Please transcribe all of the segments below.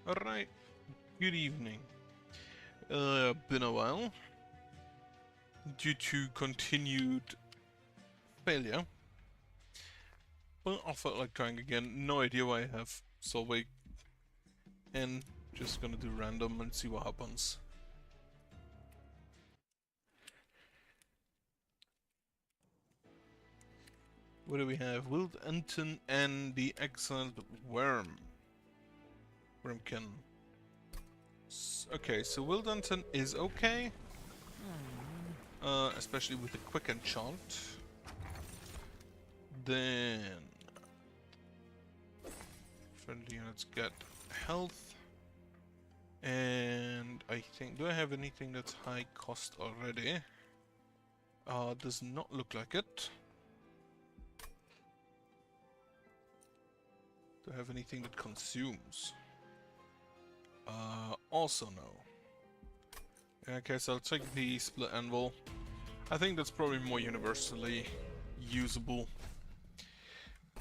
Alright, good evening. Been a while. Due to continued failure. But I felt like trying again. No idea why I have Solveig. And just gonna do random and see what happens. What do we have? Wild Anton and the excellent Wormkin. Okay, so Wild Anton is okay. Especially with the quick enchant. Then friendly units get health. And I think, do I have anything that's high cost already? Does not look like it. Do I have anything that consumes? Also no. Okay, so I'll take the split anvil. I think that's probably more universally usable.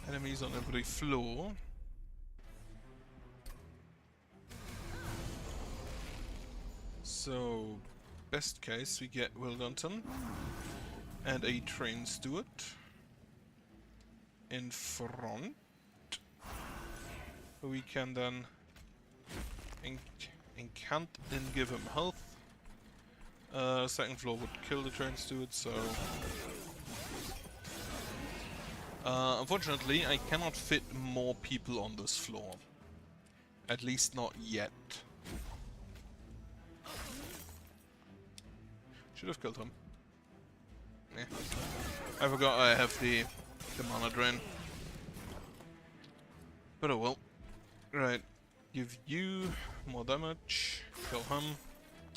Enemies on every floor. So, best case, we get Wild Anton and a train steward in front. We can then incant and give him health. Second floor would kill the train steward, so... unfortunately, I cannot fit more people on this floor. At least not yet. Should have killed him. Yeah. I forgot I have the mana drain. But oh well. Right. Give you more damage. Kill him.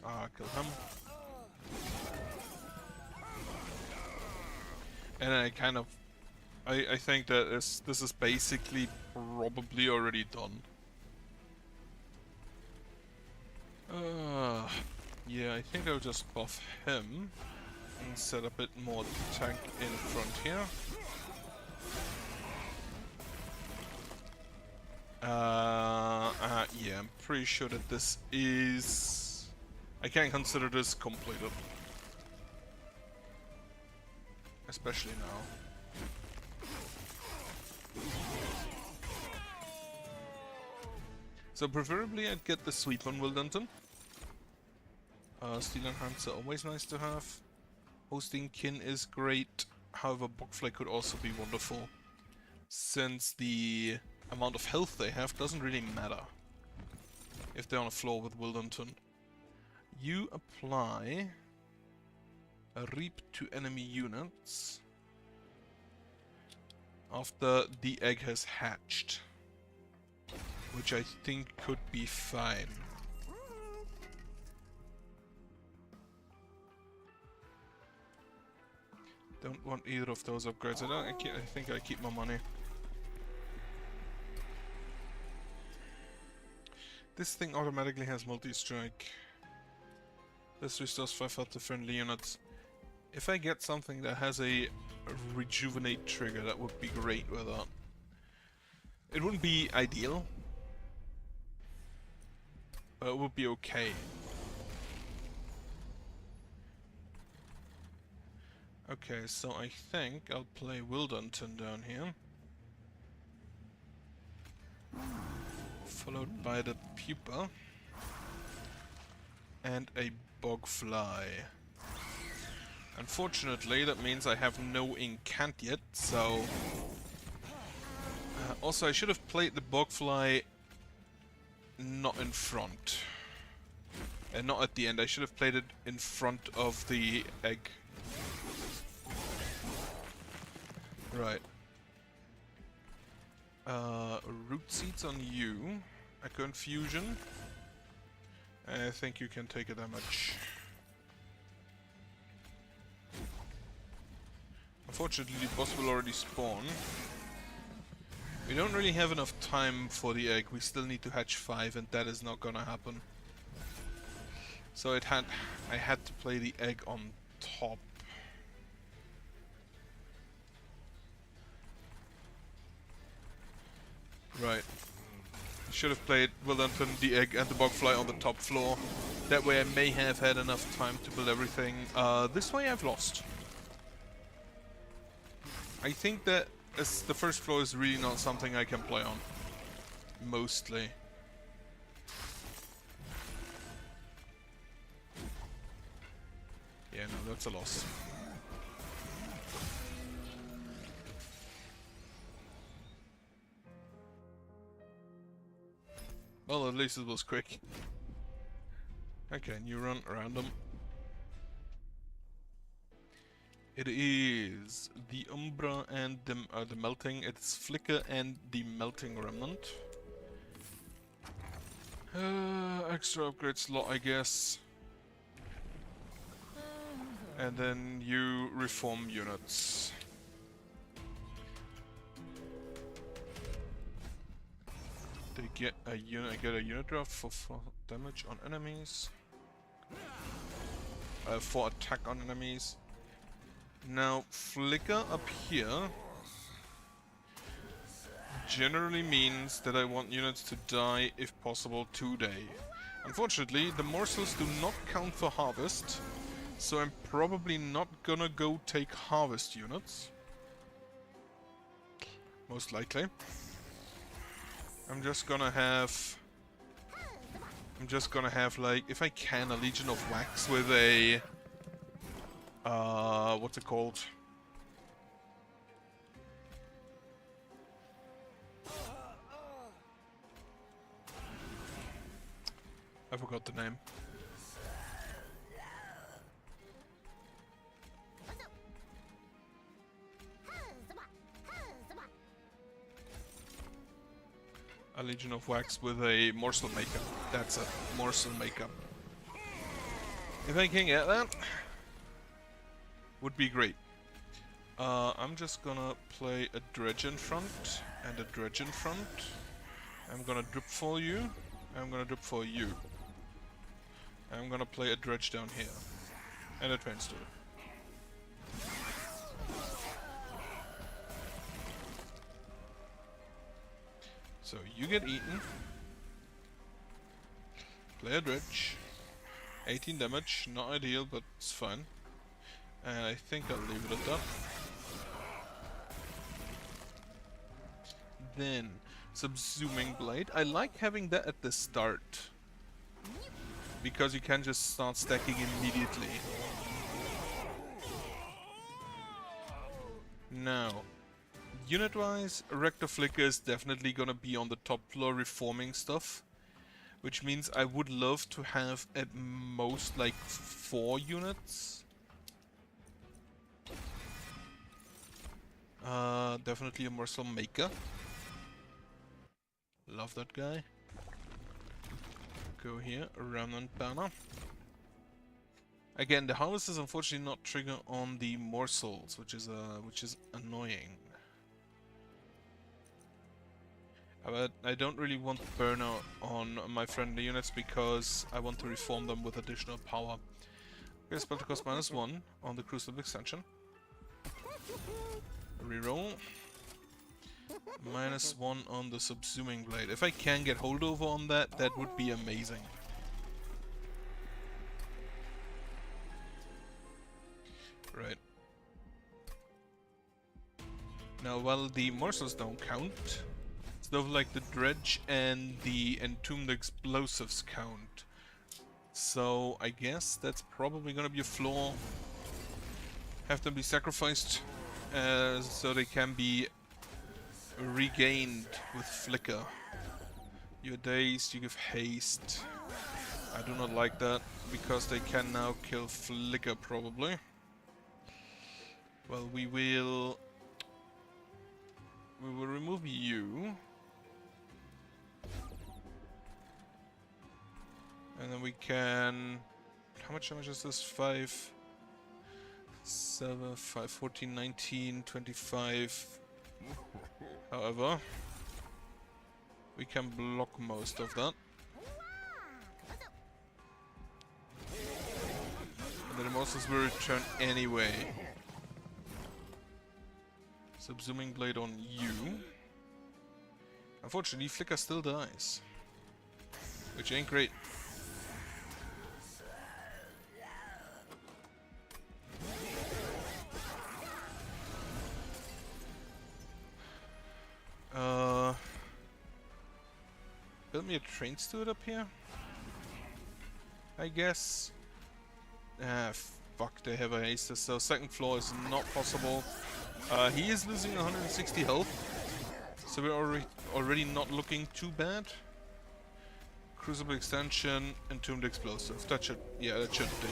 Kill him. And I kind of... I think that this is basically probably already done. Yeah, I think I'll just buff him and set a bit more tank in front here. Yeah, I'm pretty sure that this is... I can't consider this completed. Especially now. So preferably I'd get the sweep on Wild Anton. Steel Enhancer always nice to have. Hosting Kin is great, however Bogfly could also be wonderful, since the amount of health they have doesn't really matter if they're on a floor with Wild Anton. You apply a reap to enemy units after the egg has hatched, which I think could be fine. Don't want either of those upgrades. I think I keep my money. This thing automatically has multi-strike. This restores 5 health to friendly units. If I get something that has a rejuvenate trigger, that would be great with that. It wouldn't be ideal, but it would be okay. Okay, so I think I'll play Wild Anton down here. Followed by the Pupa. And a Bogfly. Unfortunately, that means I have no incant yet, so... also, I should have played the Bogfly not in front. And not at the end, I should have played it in front of the egg. Right. Root seeds on you. Echo infusion. I think you can take a damage. Unfortunately, the boss will already spawn. We don't really have enough time for the egg. We still need to hatch 5, and that is not gonna happen. So I had to play the egg on top. Right. Should have played Willenton, the Egg, and the Bogfly on the top floor. That way I may have had enough time to build everything. This way I've lost. I think that the first floor is really not something I can play on. Mostly. Yeah, no, that's a loss. Well, at least it was quick. Okay, new run, random. It is the Umbra and the Melting. It's Flicker and the Melting Remnant. Extra upgrade slot, I guess. And then you reform units. They get a unit. I get a unit draft for 4 damage on enemies. 4 attack on enemies. Now, Flicker up here generally means that I want units to die, if possible, today. Unfortunately, the morsels do not count for harvest, so I'm probably not gonna go take harvest units. Most likely. I'm just gonna have like, if I can, a Legion of Wax with a what's it called? I forgot the name. A Legion of Wax with a Morsel Makeup. That's a Morsel Makeup. If I can get that, would be great. I'm just gonna play a Dredge in front and a Dredge in front. I'm gonna drip for you. I'm gonna drip for you. I'm gonna play a Dredge down here. And a Train Stool. So you get eaten. Play a Dredge. 18 damage, not ideal, but it's fine. And I think I'll leave it at that. Then, Subsuming Blade. I like having that at the start, because you can just start stacking immediately. Now, unit-wise, Rector Flicker is definitely gonna be on the top floor reforming stuff, which means I would love to have at most like 4 units. Definitely a Morsel Maker. Love that guy. Go here, Remnant Banner. Again, the harvest is unfortunately not triggered on the morsels, which is annoying. But I don't really want burnout on my friendly units because I want to reform them with additional power. Okay, spell cost -1 on the Crucible extension. Reroll. -1 on the Subsuming Blade. If I can get holdover on that, that would be amazing. Right. Now, while the morsels don't count, stuff like the Dredge and the Entombed Explosives count. So I guess that's probably gonna be a flaw. Have them be sacrificed so they can be regained with Flicker. You're dazed, you give haste. I do not like that, because they can now kill Flicker probably. Well, we will remove you. And then we can... How much damage is this? 5, 7, 5, 14, 19, 25. However, we can block most of that. And then the monsters will return anyway. Subsuming Blade on you. Unfortunately, Flicker still dies. which ain't great. Build me a train steward up here, I guess. Ah, fuck, they have a haste, so second floor is not possible. He is losing 160 health, so we're already not looking too bad. Crucible extension, entombed explosive. That should, yeah, that should do.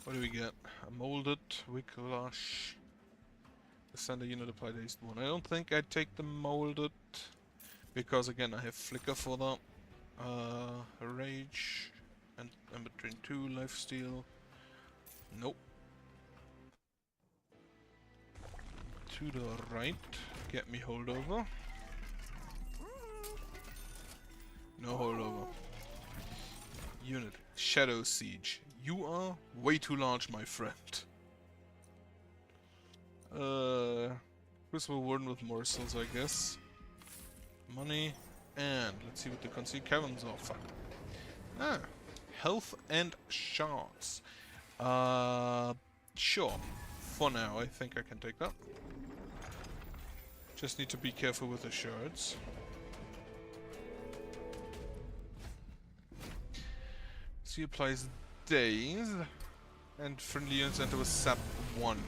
What do we get? A molded Wicklash. Send a unit applied haste 1. I don't think I'd take the molded, because again I have flicker for that. Rage and between 2 lifesteal. Nope. To the right. Get me holdover. No holdover. Unit. Shadow Siege. You are way too large, my friend. Crucible Warden with morsels, I guess. Money. And let's see what the Concealed Caverns offer. Ah. Health and shards. Sure. For now, I think I can take that. Just need to be careful with the shards. So he applies Daze, and friendly units enter with Sap 1.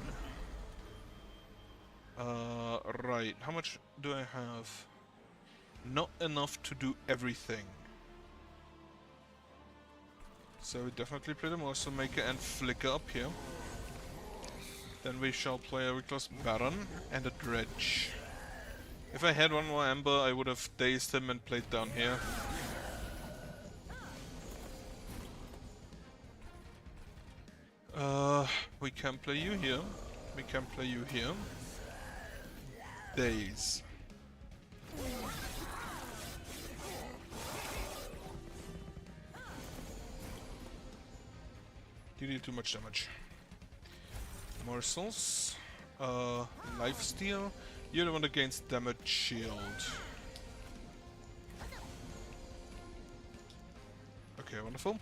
Right. How much do I have? Not enough to do everything. So we definitely play the Morsel Maker and Flicker up here. Then we shall play a Reckless Baron and a Dredge. If I had one more Ember, I would have dazed him and played down here. We can play you here. We can play you here. Daze. You did too much damage. Morsels. Lifesteal. You're the one that gains damage shield. Okay, wonderful.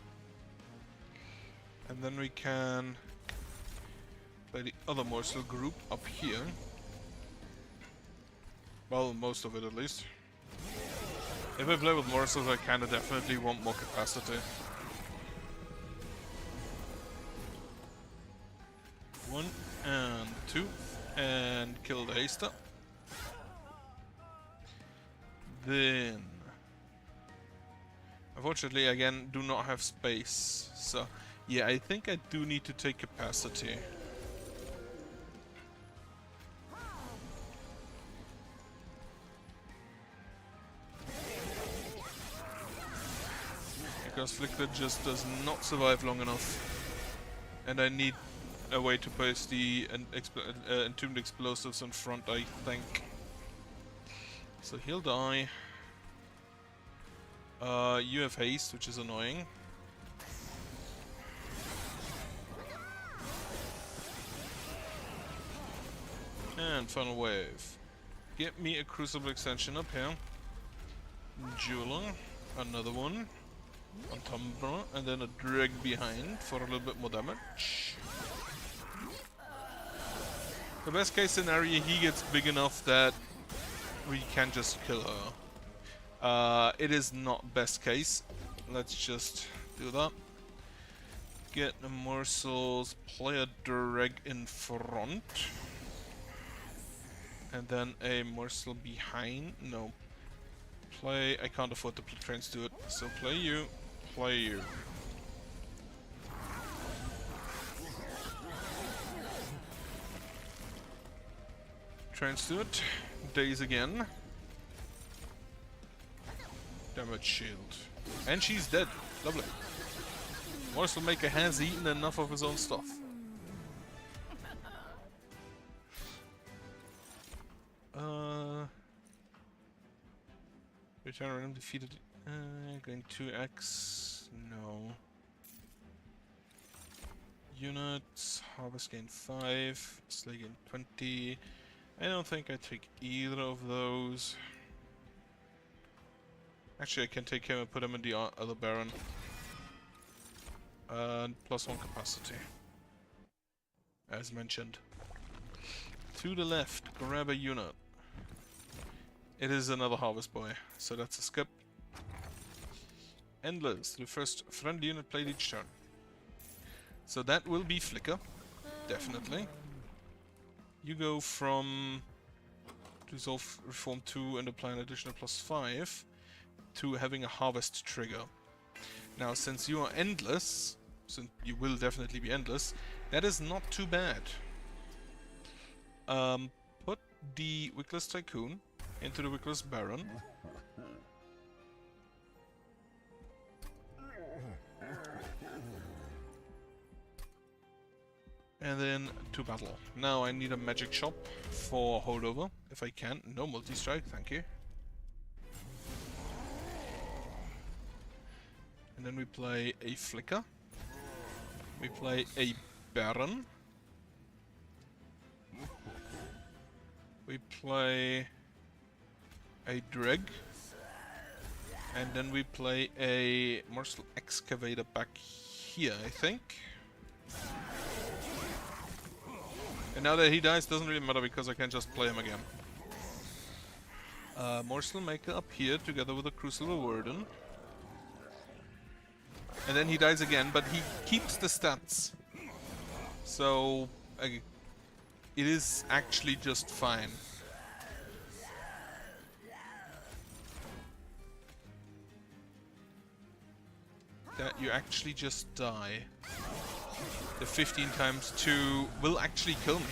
And then we can play the other morsel group up here. Well, most of it at least. If I play with morsels, I kinda definitely want more capacity. 1 and 2 and kill the haster. Then, unfortunately, again, do not have space. So, yeah, I think I do need to take capacity. Because Flicker just does not survive long enough. And I need a way to place the entombed explosives in front, I think. So he'll die. You have haste, which is annoying. And final wave. Get me a Crucible extension up here. Jeweler, another one. Entomber, and then a drag behind for a little bit more damage. The best case scenario, he gets big enough that we can just kill her. It is not best case. Let's just do that. Get the morsels, play a drag in front. And then a morsel behind. No. Play. I can't afford to play trains to it. So play you. Play you. Trains to it. Daze again. Damage shield. And she's dead. Lovely. Morsel Maker has eaten enough of his own stuff. Return random defeated. Going 2x. No. Units. Harvest gain 5. Slay gain 20. I don't think I take either of those. Actually, I can take him and put him in the other Baron. +1 capacity. As mentioned. To the left, grab a unit. It is another Harvest Boy, so that's a skip. Endless, the first friendly unit played each turn. So that will be Flicker, definitely. You go from Resolve Reform 2 and apply an additional +5 to having a Harvest trigger. Now, since you are endless, since you will definitely be endless, that is not too bad. Put the Wickless Tycoon into the Wickless Baron. And then to battle. Now I need a magic shop for holdover, if I can. No multi-strike, thank you. And then we play a Flicker. We play a Baron. We play a Dreg. And then we play a Morsel Excavator back here, I think. And now that he dies, doesn't really matter because I can just play him again. Morsel Maker up here together with a Crucible Warden. And then he dies again, but he keeps the stats. So, it is actually just fine. That you actually just die. The 15 times 2 will actually kill me.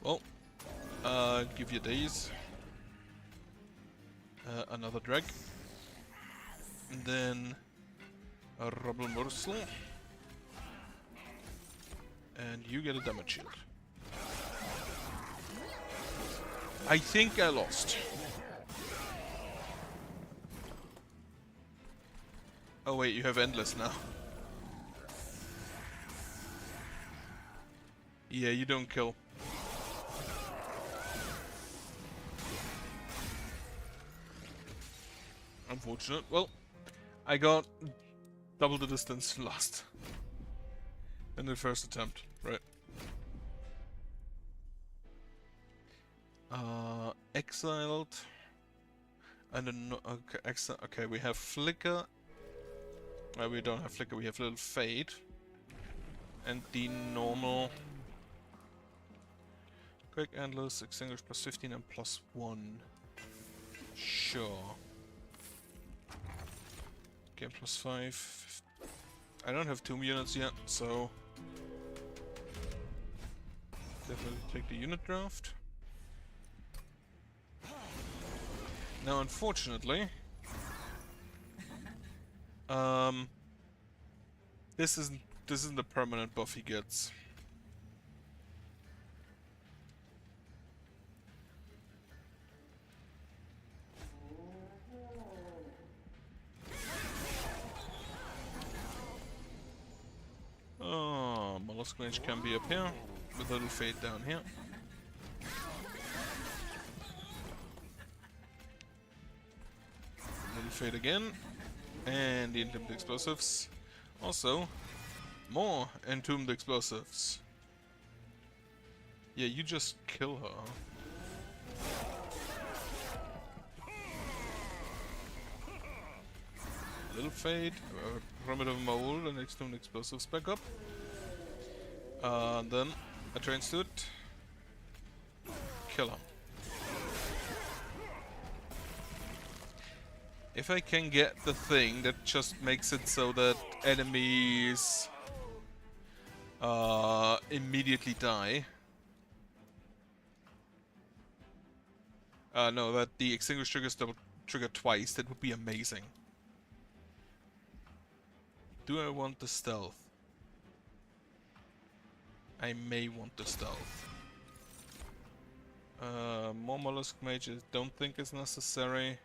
Well, give you these. Another drag. And then a Rubble Morsel. And you get a damage shield. I think I lost. Oh wait, you have Endless now. Yeah, you don't kill. Unfortunate. Well, I got double the distance last. In the first attempt, right. Exiled. I don't know. Okay, okay, we have Flicker. We don't have Flicker, we have Little Fade. And the normal... Quick Endless, Extinguish +15 and +1. Sure. Game +5. I don't have Tomb units yet, so... Definitely take the unit draft. Now, unfortunately... This isn't the permanent buff he gets. Oh, Mollusk Mage can be up here, with a Little Fade down here. Little Fade again, and the Entombed Explosives. Also, more Entombed Explosives. Yeah, you just kill her. Little Fade, Primitive Mold, and Entombed Explosives back up. Then a Train Suit. Kill him. If I can get the thing that just makes it so that enemies immediately die. No, that the Extinguish triggers double trigger twice, that would be amazing. Do I want the stealth? I may want the stealth. More Mollusk Mages don't think it's necessary.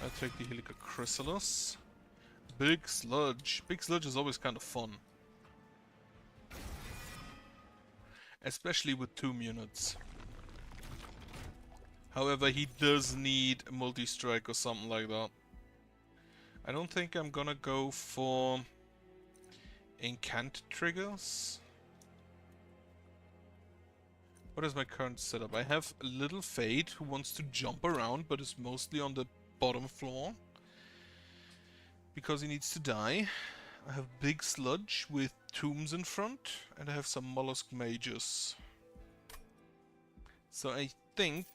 I take the Helica Chrysalis. Big Sludge. Big Sludge is always kind of fun. especially with Tomb units. However, he does need a multi-strike or something like that. I don't think I'm gonna go for incant triggers. What is my current setup? I have a little Fade who wants to jump around but is mostly on the bottom floor because he needs to die. I have Big Sludge with tombs in front, and I have some Mollusk Mages. So I think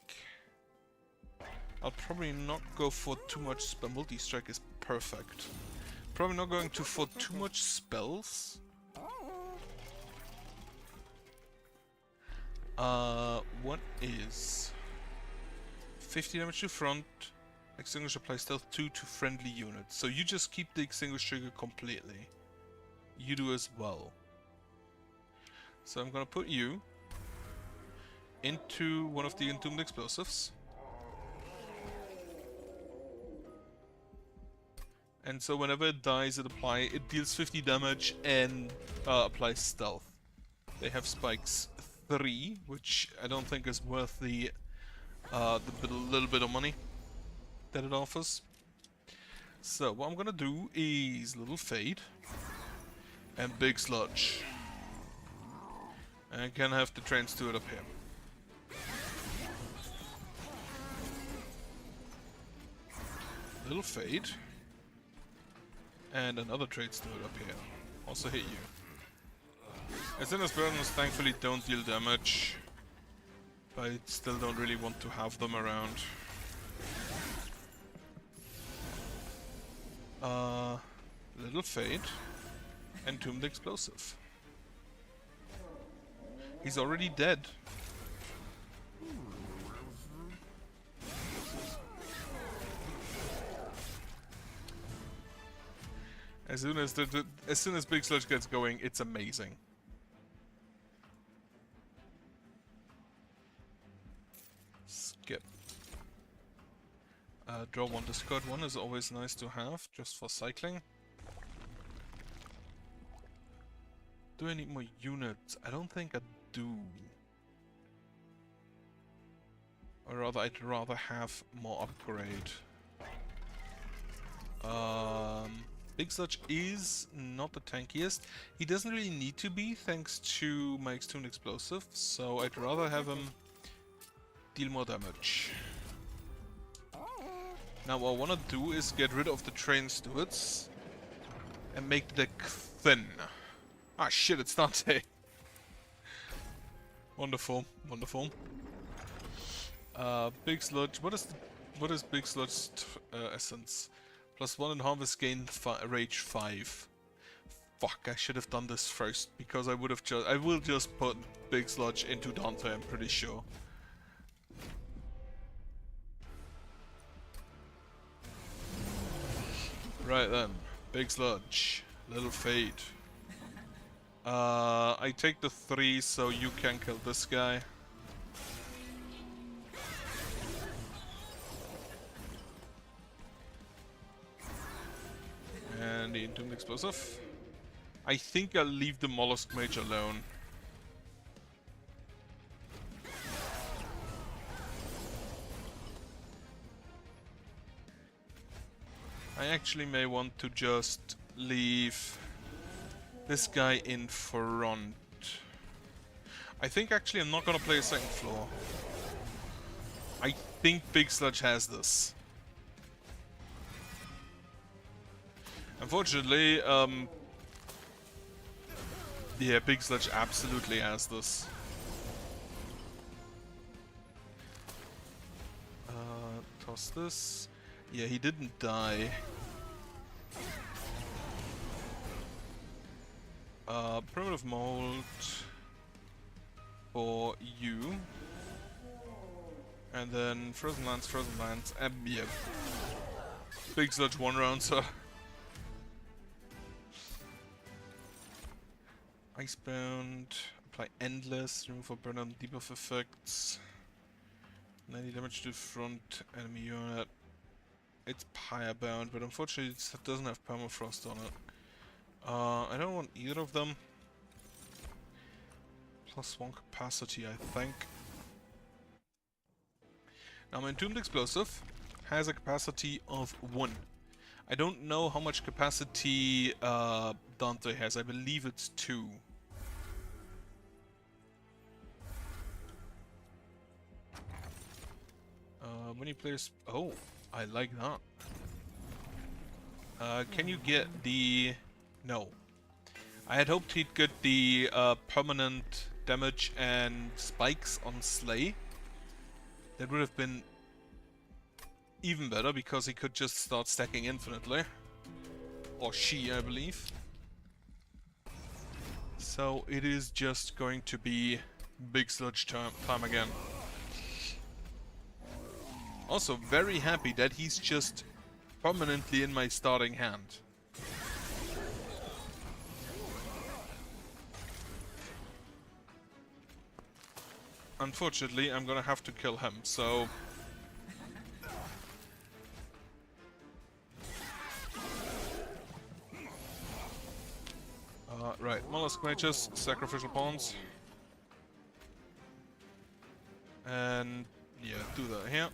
I'll probably not go for too much spell. Multi-strike is perfect. Probably not going to for too much spells. What is 50 damage to front? Extinguish applies stealth 2 to friendly units. So you just keep the extinguish trigger completely. You do as well. So I'm gonna put you into one of the entombed explosives. And so whenever it dies, it deals 50 damage and applies stealth. They have spikes 3, which I don't think is worth the little bit of money that it offers. So what I'm gonna do is little Fade and Big Sludge. And I can have the Trance Steward up here. Little Fade. And another Trance Steward up here. Also hit you. Ascendant's Burdens thankfully don't deal damage. But I still don't really want to have them around. Little Fade. Entombed Explosive. He's already dead. As soon as Big Sludge gets going, it's amazing. Skip. Draw 1, discard 1 is always nice to have, just for cycling. Do I need more units? I don't think I do. Or rather, I'd rather have more upgrade. Big Sludge is not the tankiest. He doesn't really need to be, thanks to my Extuned Explosive, so I'd rather have him deal more damage. Now what I want to do is get rid of the Train Stewards and make the deck thin. Ah shit, it's Dante. Wonderful, wonderful. Big Sludge, what is Big Sludge's essence? +1 in Harvest gain Rage 5. Fuck, I should have done this first, because I will just put Big Sludge into Dante, I'm pretty sure. Right then, Big Sludge, Little Fade. I take the 3 so you can kill this guy. And the Entombed Explosive. I think I'll leave the Mollusk Mage alone. I actually may want to just leave this guy in front. I think actually I'm not gonna play a second floor. I think Big Sludge has this. Unfortunately, yeah, Big Sludge absolutely has this. Toss this. Yeah, he didn't die. Primitive Mold for you. And then Frozen Lands, yeah. Big Sludge 1 round, so. Icebound, apply Endless, remove or burn on debuff effects. 90 damage to front enemy unit. It's Pyre bound, but unfortunately it doesn't have permafrost on it. I don't want either of them. +1 capacity, I think. Now my Entombed Explosive has a capacity of 1. I don't know how much capacity Dante has. I believe it's 2. When you play this... Oh, I like that. Can you get the... No. I had hoped he'd get the permanent damage and spikes on Slay. That would have been even better, because he could just start stacking infinitely. Or she, I believe. So it is just going to be Big Sludge time again. Also very happy that he's just permanently in my starting hand. Unfortunately, I'm gonna have to kill him, so... right, Mollusk Mages, Sacrificial Pawns. And... yeah, do that here.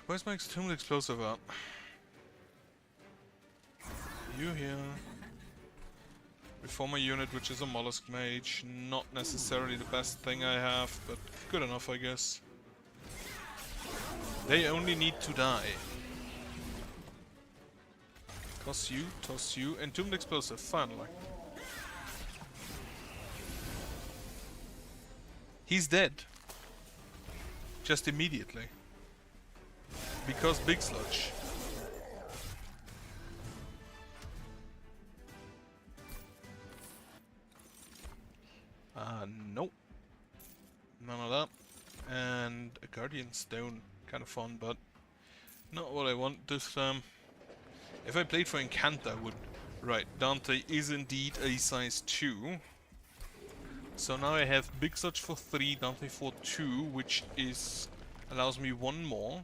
Where's my Entombed Explosive at? You here. Reform a unit, which is a Mollusk Mage. Not necessarily the best thing I have, but good enough, I guess. They only need to die. Toss you. Entombed Explosive, finally. He's dead. Just immediately. Because Big Sludge. Nope. None of that. And a Guardian Stone. Kind of fun, but not what I want this time. If I played for Incant, I would. Right, Dante is indeed a size 2. So now I have Big Sludge for 3, Dante for 2, which is allows me 1 more.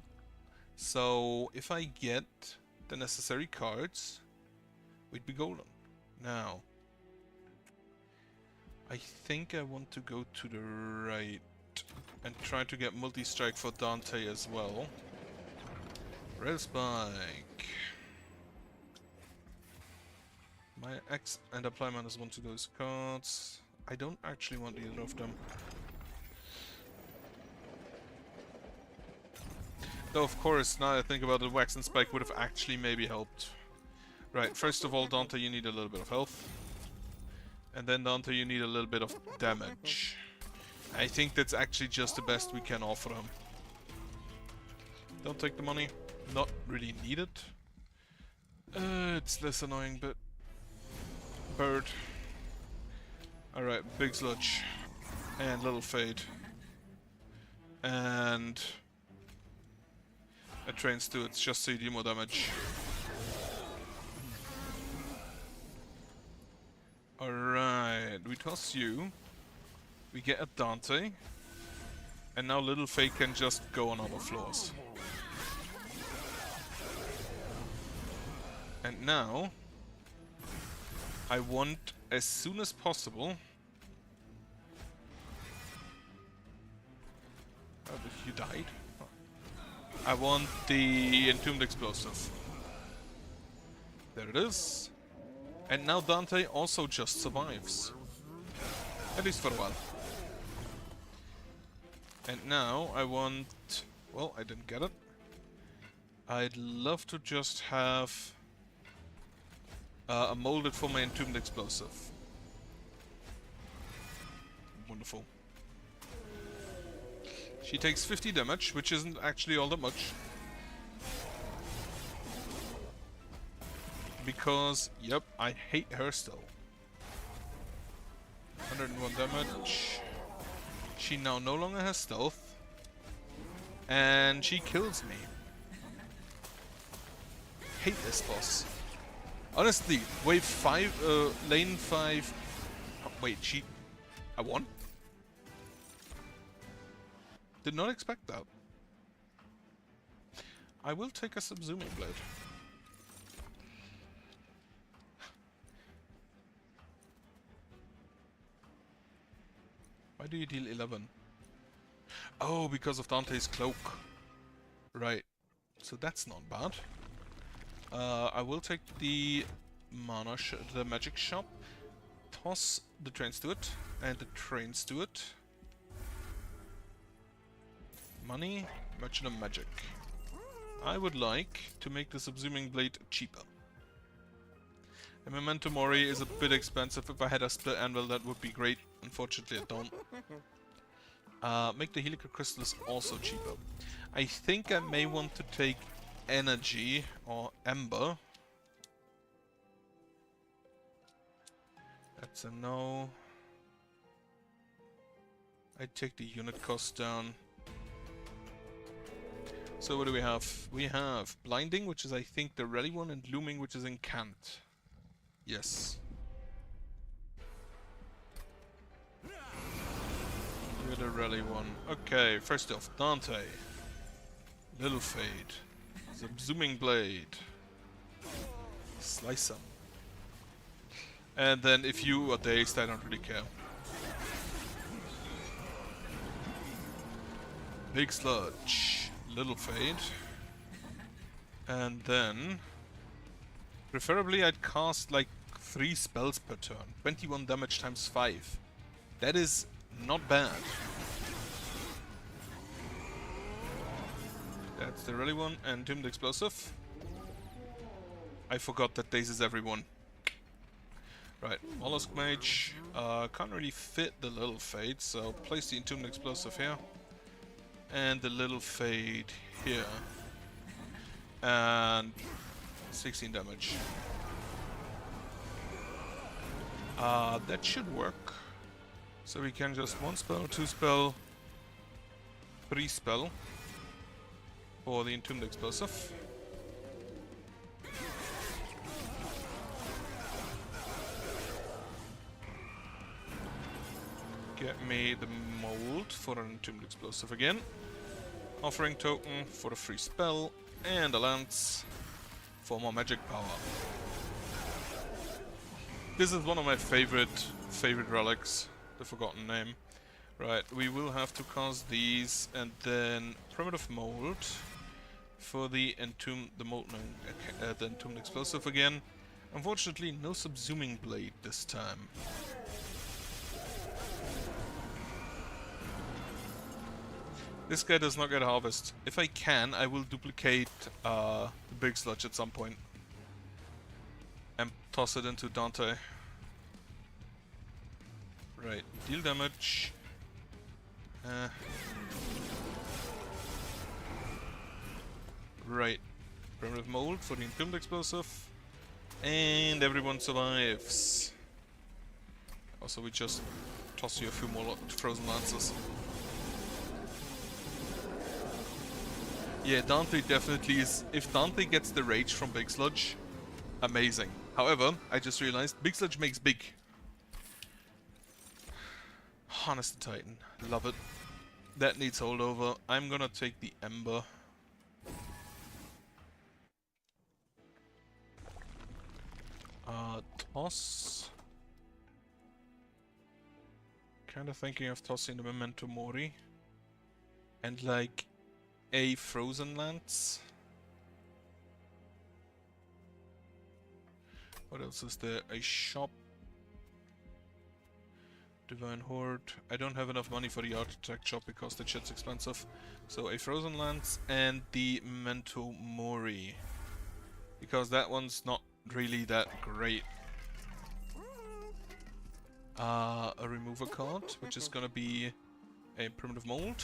So if I get the necessary cards, we'd be golden. Now, I think I want to go to the right and try to get multi-strike for Dante as well. Rail Spike. My X and apply -1 to those cards. I don't actually want either of them. Though of course, now I think about it, Wax and Spike would have actually maybe helped. Right, first of all, Dante, you need a little bit of health. And then Dante, you need a little bit of damage. I think that's actually just the best we can offer him. Don't take the money. Not really needed. It's less annoying, but... Bird. Alright, Big Sludge. And Little Fade. And... a Train Stewards, just so you do more damage. Alright, we toss you. We get a Dante. And now Little Fade can just go on other floors. And now... I want, as soon as possible... Oh, you died? Oh. I want the Entombed Explosive. There it is. And now Dante also just survives. At least for a while. And now I want... well, I didn't get it. I'd love to just have a molded for my Entombed Explosive. Wonderful. She takes 50 damage, which isn't actually all that much. Because, yep, I hate her still. 101 damage. She now no longer has stealth. And she kills me. Hate this boss. Honestly, wave 5, lane 5... oh, wait, I won? Did not expect that. I will take a Subsuming Blade. Why do you deal 11? Oh, because of Dante's cloak. Right. So that's not bad. I will take the the magic shop, toss the trains to it, and the trains to it. Money, merchant of magic. I would like to make the subsuming blade cheaper. A Memento Mori is a bit expensive. If I had a split anvil, that would be great. Unfortunately, I don't. Make the Helical Crystals also cheaper. I think I may want to take energy or ember. That's a no. I take the unit cost down. So what do we have? We have Blinding, which is I think the rally one, and Looming, which is Incant. Yes. You're the rally one. Okay, first off, Dante. Little Fade. Subsuming Blade. Slice 'em. And then if you are dazed, I don't really care. Big Sludge. Little Fade. And then... preferably I'd cast like 3 spells per turn. 21 damage times 5. That is not bad. That's the rally one. And Doomed Explosive. I forgot that dazes everyone. Right, Mollusk Mage. Can't really fit the Little Fade, so place the Entombed Explosive here. And the Little Fade here. And 16 damage. That should work. So we can just 1 spell, 2 spell, 3 spell for the Entombed Explosive. Get me the mold for an Entombed Explosive again. Offering token for a free spell. And a lance for more magic power. This is one of my favorite relics. The Forgotten Name. Right, we will have to cast these and then Primitive Mold for the Entombed Explosive again. Unfortunately, no Subsuming Blade this time. This guy does not get Harvest. If I can, I will duplicate the Big Sludge at some point. And toss it into Dante. Right, deal damage. Right, Primitive Mold for the Entombed Explosive. And everyone survives. Also, we just toss you a few more Frozen Lances. Yeah, Dante definitely is. If Dante gets the rage from Big Sludge, amazing. However, I just realized Big Sludge makes big. Harness the Titan. Love it. That needs holdover. I'm gonna take the Ember. Toss. Kinda thinking of tossing the Memento Mori. And like a Frozen Lance. What else is there? A shop. Divine Horde. I don't have enough money for the Architect shop because the shit's expensive. So a Frozen Lance and the Memento Mori. Because that one's not really that great. A remover card, which is gonna be a Primitive Mold.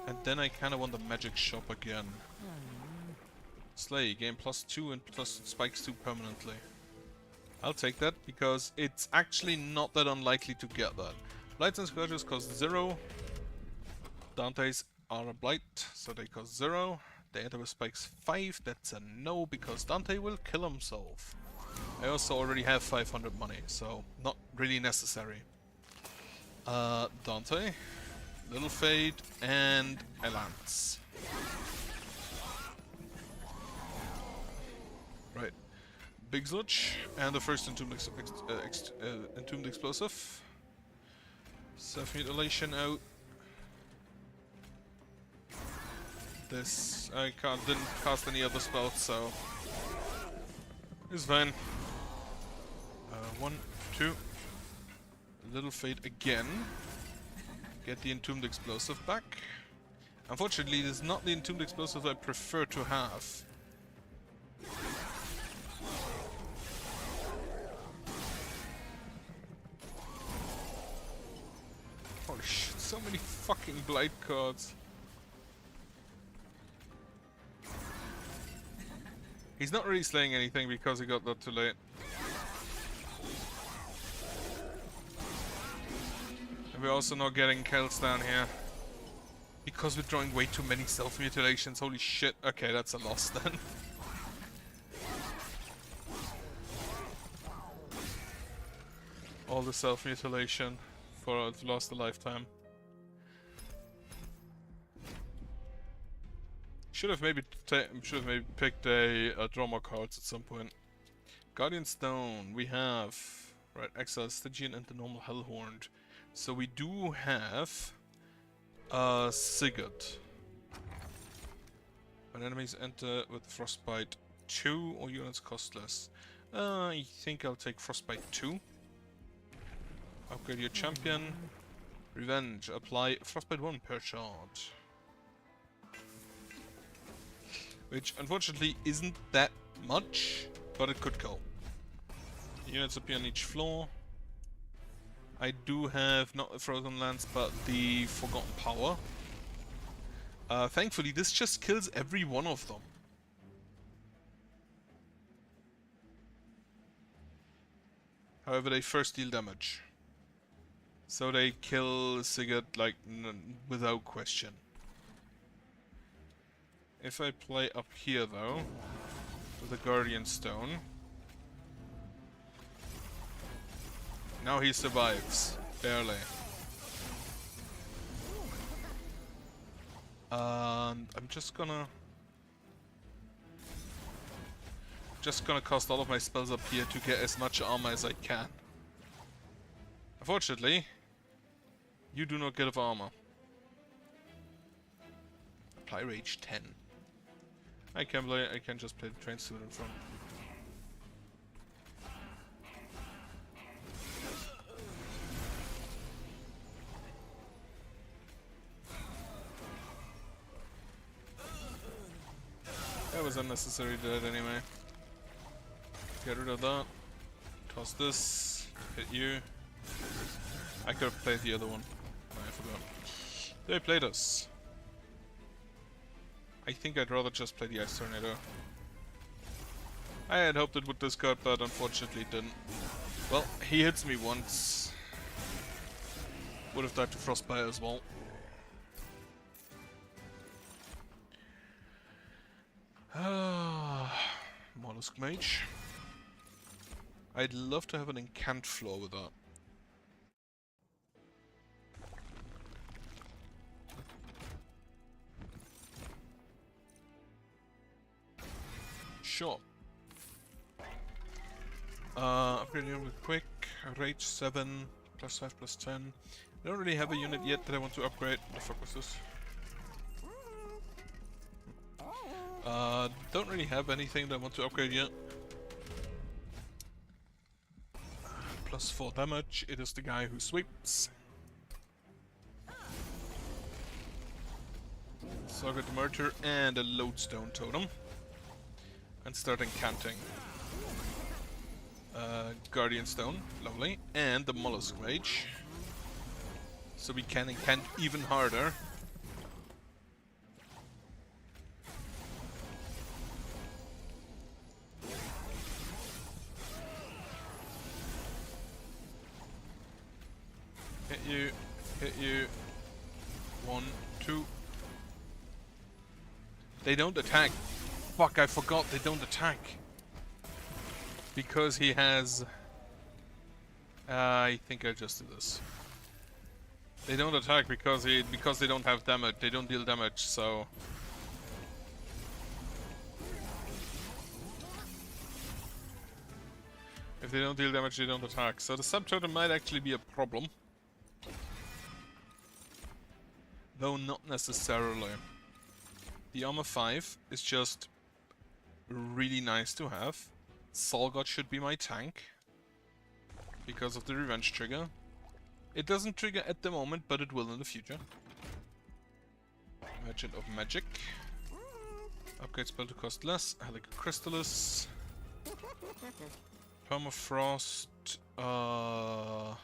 And then I kinda want the magic shop again. Slay, gain +2 and plus spikes 2 permanently. I'll take that because it's actually not that unlikely to get that. Blights and Scourges cost 0. Dante's are a blight, so they cost 0. They enter with spikes 5, that's a no because Dante will kill himself. I also already have 500 money, so not really necessary. Dante, Little Fade, and a Lance. Right. Big Sludge, and the first Entombed Explosive. Self-mutilation out. This I didn't cast any other spells, so it's fine. 1, 2. Little Fate again. Get the Entombed Explosive back. Unfortunately, this is not the Entombed Explosive I prefer to have. Holy shit, so many fucking Blight cards. He's not really slaying anything because he got that too late. And we're also not getting kills down here. Because we're drawing way too many self-mutilations. Holy shit. Okay, that's a loss then. All the self-mutilation for I've lost a lifetime. Should have maybe picked a draw more cards at some point. Guardian Stone. We have Exile Stygian and the normal Hellhorned. So we do have Sigurd. When enemies enter with Frostbite 2 or units cost less. I think I'll take Frostbite 2. Upgrade your champion. Revenge. Apply Frostbite 1 per charge. Which unfortunately isn't that much, but it could go. Units appear on each floor. I do have not the Frozen Lands, but the Forgotten Power. Thankfully, this just kills every one of them. However, they first deal damage. So they kill Sigurd, like, without question. If I play up here, though, with the Guardian Stone... Now he survives. Barely. And I'm just gonna cast all of my spells up here to get as much armor as I can. Unfortunately, you do not get of armor. Apply Rage 10. I can just play the Train Suit in front. That was unnecessary dead anyway. Get rid of that. Toss this. Hit you. I could have played the other one. I forgot. They played us. I think I'd rather just play the Ice Tornado. I had hoped it would discard, but unfortunately it didn't. Well, he hits me once. Would have died to Frostbite as well. Mollusk Mage. I'd love to have an Incant floor with that. Sure. Upgrade unit with Quick, Rage 7, +5, +10. I don't really have a unit yet that I want to upgrade. What the fuck was this? Don't really have anything that I want to upgrade yet. +4 damage. It is the guy who sweeps. Saga Demerter and a Lodestone Totem. And start incanting. Guardian Stone, lovely. And the Mollusk Mage. So we can incant even harder. Hit you. 1, 2. They don't attack. Fuck, I forgot they don't attack. Because he has... I think I just do this. They don't attack because they don't have damage. They don't deal damage, so... If they don't deal damage, they don't attack. So the Subtotem might actually be a problem. Though not necessarily. The armor 5 is just really nice to have. Solgod should be my tank because of the revenge trigger. It doesn't trigger at the moment, but it will in the future. Merchant of Magic. Upgrade spell to cost less. Helical Crystallis. Permafrost. Not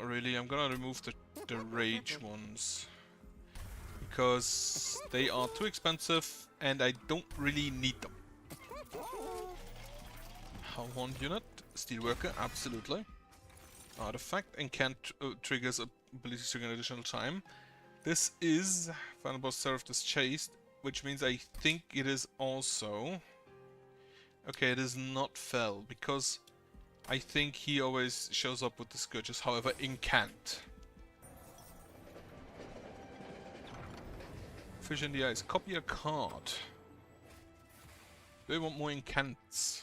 really. I'm gonna remove the Rage ones. Because they are too expensive and I don't really need them. One unit. Steelworker, absolutely. Artifact and can't triggers ability to trigger an additional time. This is Final Boss Seraph Chased, which means I think it is also... Okay, it is not Fell, because I think he always shows up with the Scourges, however, incant. Fish in the Eyes. Copy a card. Do I want more incants?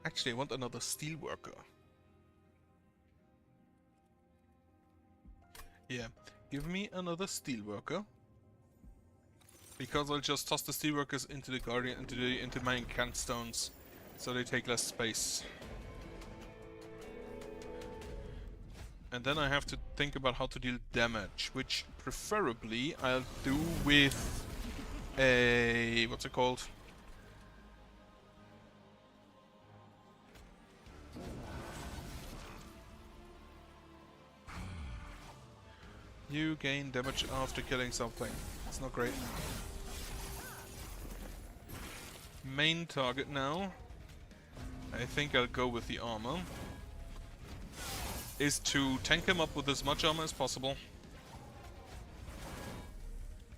Actually, I want another Steelworker. Yeah, give me another Steelworker. Because I'll just toss the Steelworkers into the Guardian, into my incant stones, so they take less space. And then I have to think about how to deal damage, which preferably I'll do with a... what's it called? You gain damage after killing something. It's not great. Main target now, I think I'll go with the armor, is to tank him up with as much armor as possible.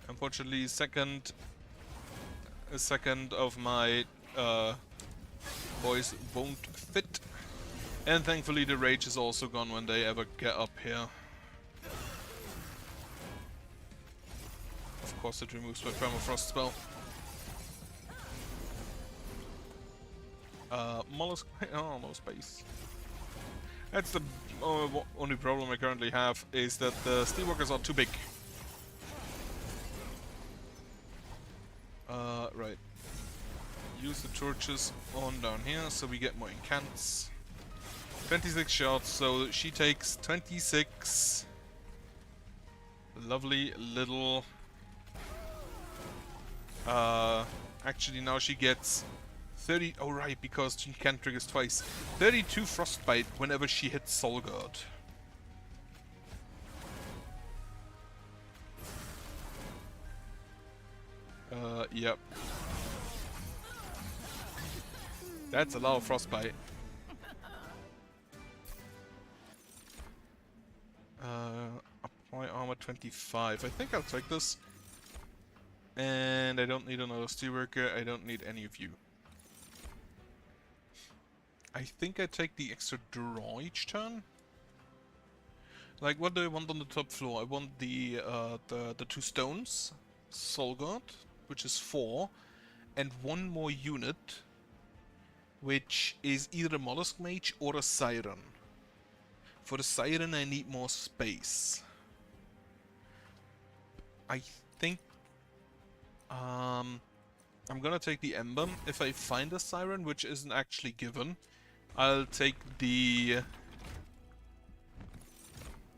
Unfortunately, a second of my boys won't fit. And thankfully the rage is also gone when they ever get up here. Of course it removes my permafrost spell. Mollusk... oh, no space. That's the only problem I currently have, is that the Steelworkers are too big. Right. Use the torches on down here so we get more incants. 26 shots, so she takes 26 lovely little... actually now she gets 30... oh right, because she can triggers twice. 32 Frostbite whenever she hits Solgod. Yep. That's a lot of Frostbite. Apply armor 25. I think I'll take this. And I don't need another Steelworker, I don't need any of you. I think I take the extra draw each turn. Like, what do I want on the top floor? I want the 2 stones, Solgod, which is 4, and 1 more unit, which is either a Mollusk Mage or a Siren. For the Siren I need more space. I think I'm gonna take the Ember. If I find a Siren, which isn't actually given, I'll take the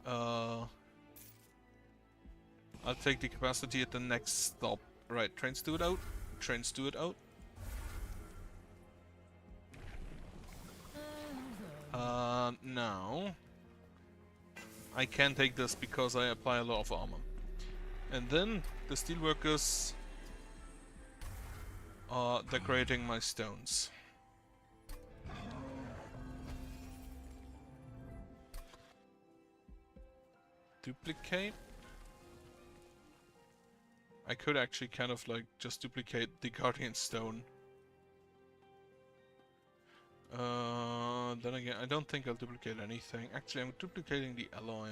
I'll take the capacity at the next stop. Right, train steward out. Train steward out. Now I can take this because I apply a lot of armor. And then the Steelworkers are decorating my stones. Duplicate. I could actually kind of like just duplicate the Guardian Stone. Then again, I don't think I'll duplicate anything. Actually, I'm duplicating the alloy.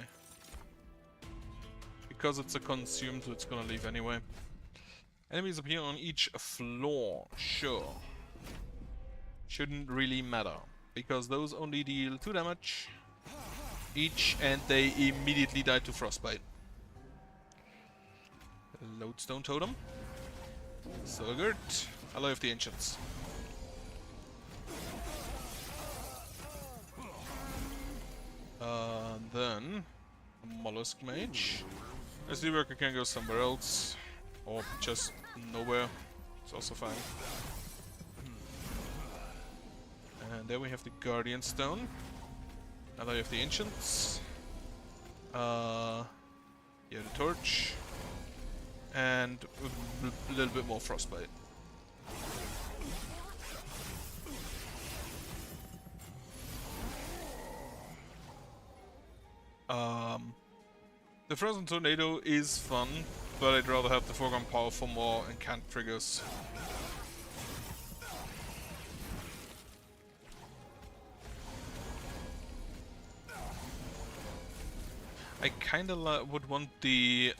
Because it's a consume, so it's gonna leave anyway. Enemies appear on each floor, sure. Shouldn't really matter. Because those only deal 2 damage each, and they immediately die to Frostbite. Lodestone Totem. Silgert. Ally of the Ancients. Then Mollusk Mage. SD Worker can go somewhere else, or just nowhere. It's also fine. And there we have the Guardian Stone. Ally of the Ancients. Yeah, the Torch. And a little bit more Frostbite. The Frozen Tornado is fun, but I'd rather have the Foregone Power for more incant triggers. I kinda would want the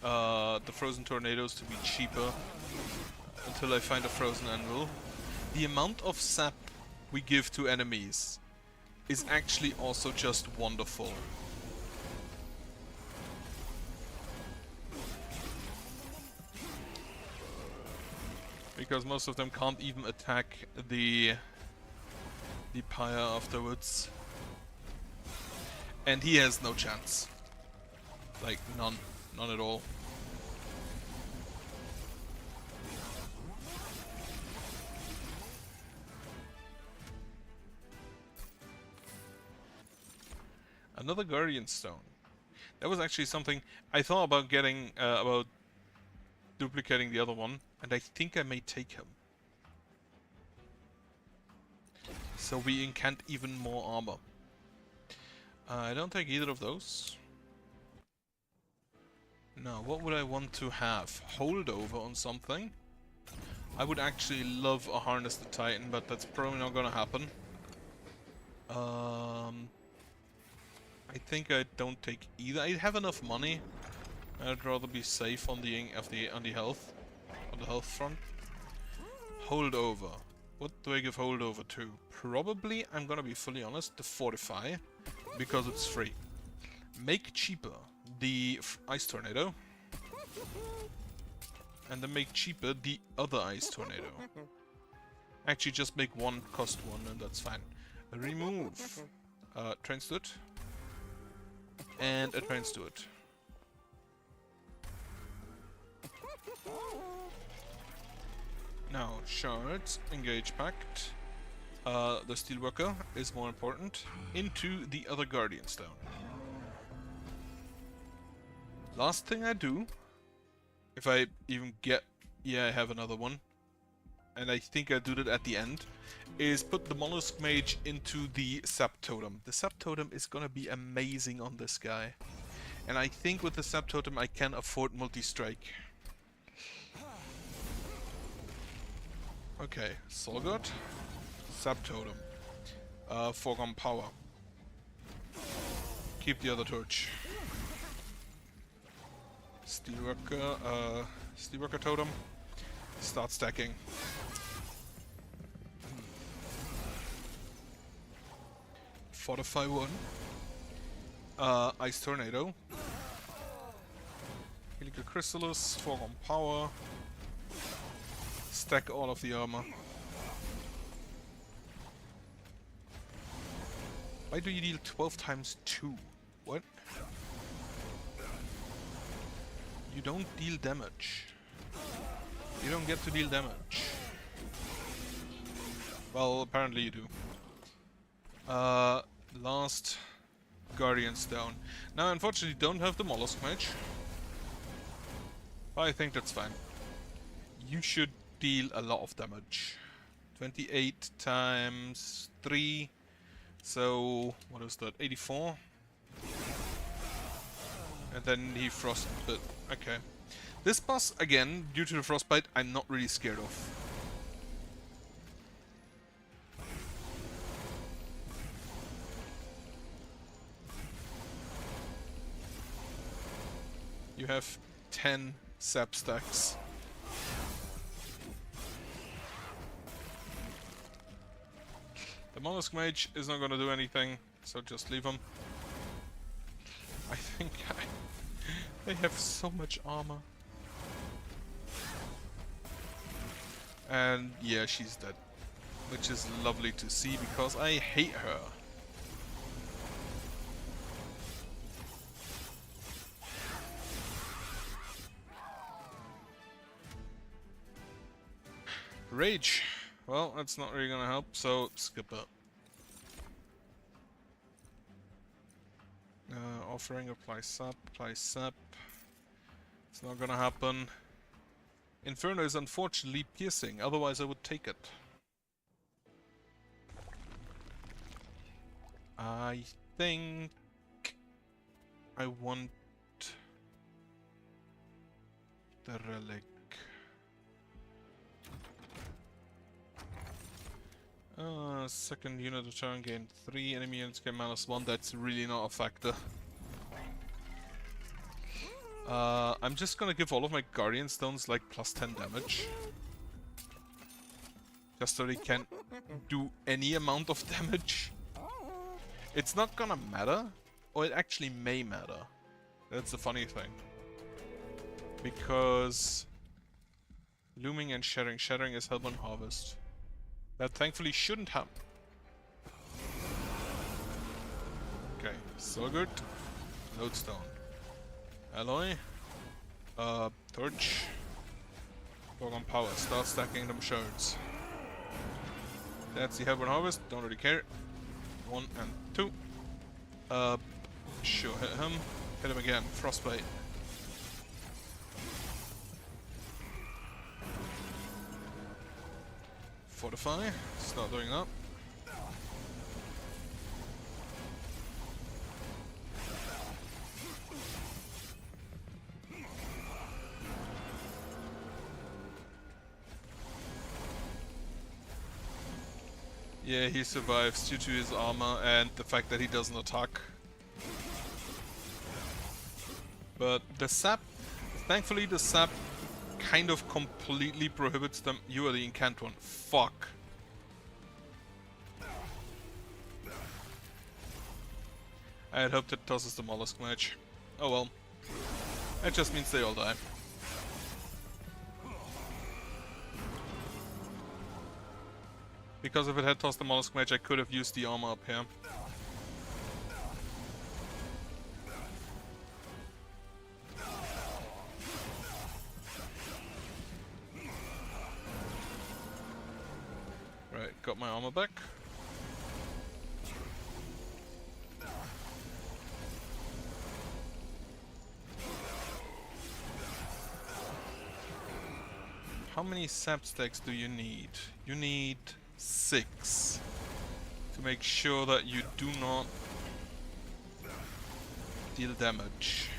Frozen Tornadoes to be cheaper until I find a Frozen Anvil. The amount of sap we give to enemies is actually also just wonderful. Because most of them can't even attack the pyre afterwards. And he has no chance. Like, none. None at all. Another Guardian Stone. That was actually something I thought about getting, about duplicating the other one, and I think I may take him. So we incant even more armor. I don't take either of those. Now, what would I want to have? Holdover on something? I would actually love a Harness the Titan, but that's probably not gonna happen. I think I don't take either. I have enough money. I'd rather be safe on the health front. Holdover. What do I give holdover to? Probably, I'm gonna be fully honest, the Fortify, because it's free. Make cheaper the Ice Tornado, and then make cheaper the other Ice Tornado. Actually, just make one cost one, and that's fine. Remove Train Steward and a Train Steward. Now, shards, engage pact. The Steelworker is more important. Into the other Guardian Stone. Last thing I do, if I even get... Yeah, I have another one. And I think I do that at the end. Is put the Mollusk Mage into the Sap Totem. The Sap Totem is gonna be amazing on this guy. And I think with the Sap Totem I can afford multi-strike. Okay, Solgard, Sap Totem, Foregone Power. Keep the other torch. Steelworker Totem. Start stacking. Fortify one. Ice Tornado. Helical Chrysalis, Foregone Power. Stack all of the armor. Why do you deal 12 times 2? What? You don't deal damage. You don't get to deal damage. Well, apparently you do. Last Guardian Stone. Now, unfortunately, don't have the Mollusk Mage. But I think that's fine. You should deal a lot of damage. 28 times 3. So, what is that? 84. And then he frostbite. Okay. This boss, again, due to the frostbite, I'm not really scared of. You have 10 sap stacks. The Mollusk Mage is not gonna do anything, so just leave him. I think they have so much armor. And yeah, she's dead. Which is lovely to see because I hate her. Rage. Well, that's not really gonna help, so skip it. Offering, apply sap, apply sap. It's not gonna happen. Inferno is unfortunately piercing, otherwise I would take it. I think I want the relic. Second unit of turn gain 3, enemy units get -1, that's really not a factor. I'm just gonna give all of my Guardian Stones like +10 damage. Just so they can do any amount of damage. It's not gonna matter, or it actually may matter. That's the funny thing. Because Looming and Shattering. Shattering is Hellborn Harvest. That thankfully shouldn't happen. Okay, so good. Lodestone. Alloy. Torch. Gorgon Power. Start stacking them shards. That's the Hellborn Harvest. Don't really care. 1 and 2. Sure, hit him. Hit him again. Frostbite. Fortify. Start doing that. Yeah, he survives due to his armor and the fact that he doesn't attack. But the sap, thankfully the sap kind of completely prohibits them. You are the incant one. Fuck. I had hoped it tosses the mollusk match. Oh well. That just means they all die. Because if it had tossed the mollusk mage, I could have used the armor up here. Right, got my armor back. How many sap stacks do you need? You need 6 to make sure that you do not deal damage.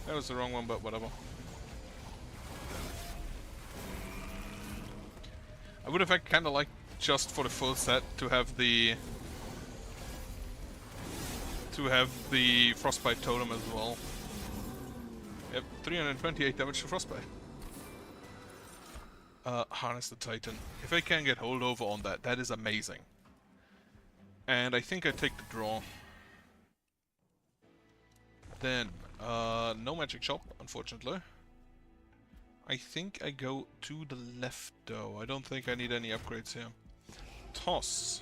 That was the wrong one, but whatever. I would have kind of liked just for the full set to have the Frostbite Totem as well. Yep, 328 damage to Frostbite. Harness the Titan. If I can get holdover on that, that is amazing. And I think I take the draw. Then, no magic shop, unfortunately. I think I go to the left though. I don't think I need any upgrades here. Toss.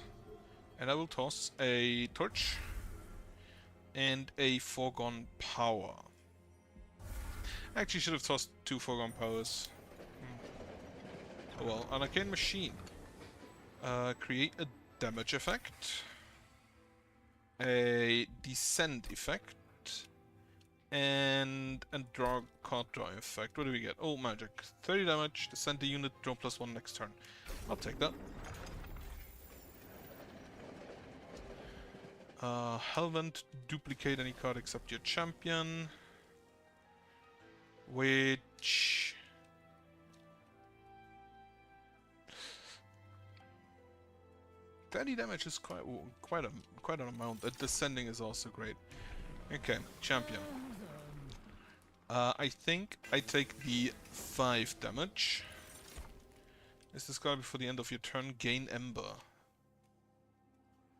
And I will toss a torch and a foregone power. Actually should have tossed 2 foregone powers. Oh well, an arcane machine. Create a damage effect. A descend effect. And draw card draw effect. What do we get? Oh, magic. 30 damage, descend the unit, draw +1 next turn. I'll take that. Helvent, duplicate any card except your champion. Which... 30 damage is quite an amount. The descending is also great. Okay, champion. I think I take the 5 damage. Is this gonna be for the end of your turn? Gain Ember.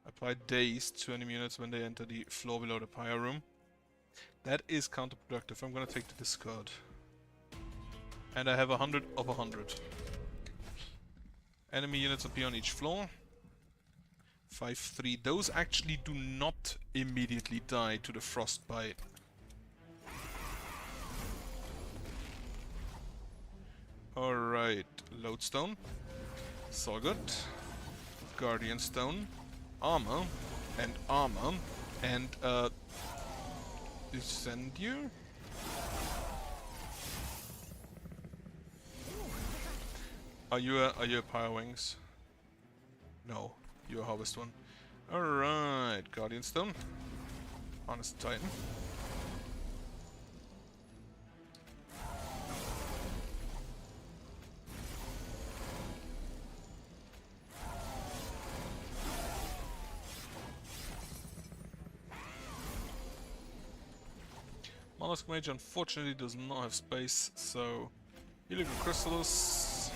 Apply Daze to enemy units when they enter the floor below the pyre room. That is counterproductive. I'm gonna take the discard. And I have 100 of 100. Enemy units appear on each floor. 5-3. Those actually do not immediately die to the frostbite. Alright, Lodestone. Sorgut. Guardian Stone. Armor. And armor. And, Incendiar? Are you a Pyre Wings? No, you're a Harvest one. Alright, Guardian Stone. Honest Titan. Mollusk Mage unfortunately does not have space, so Helical Chrysalis,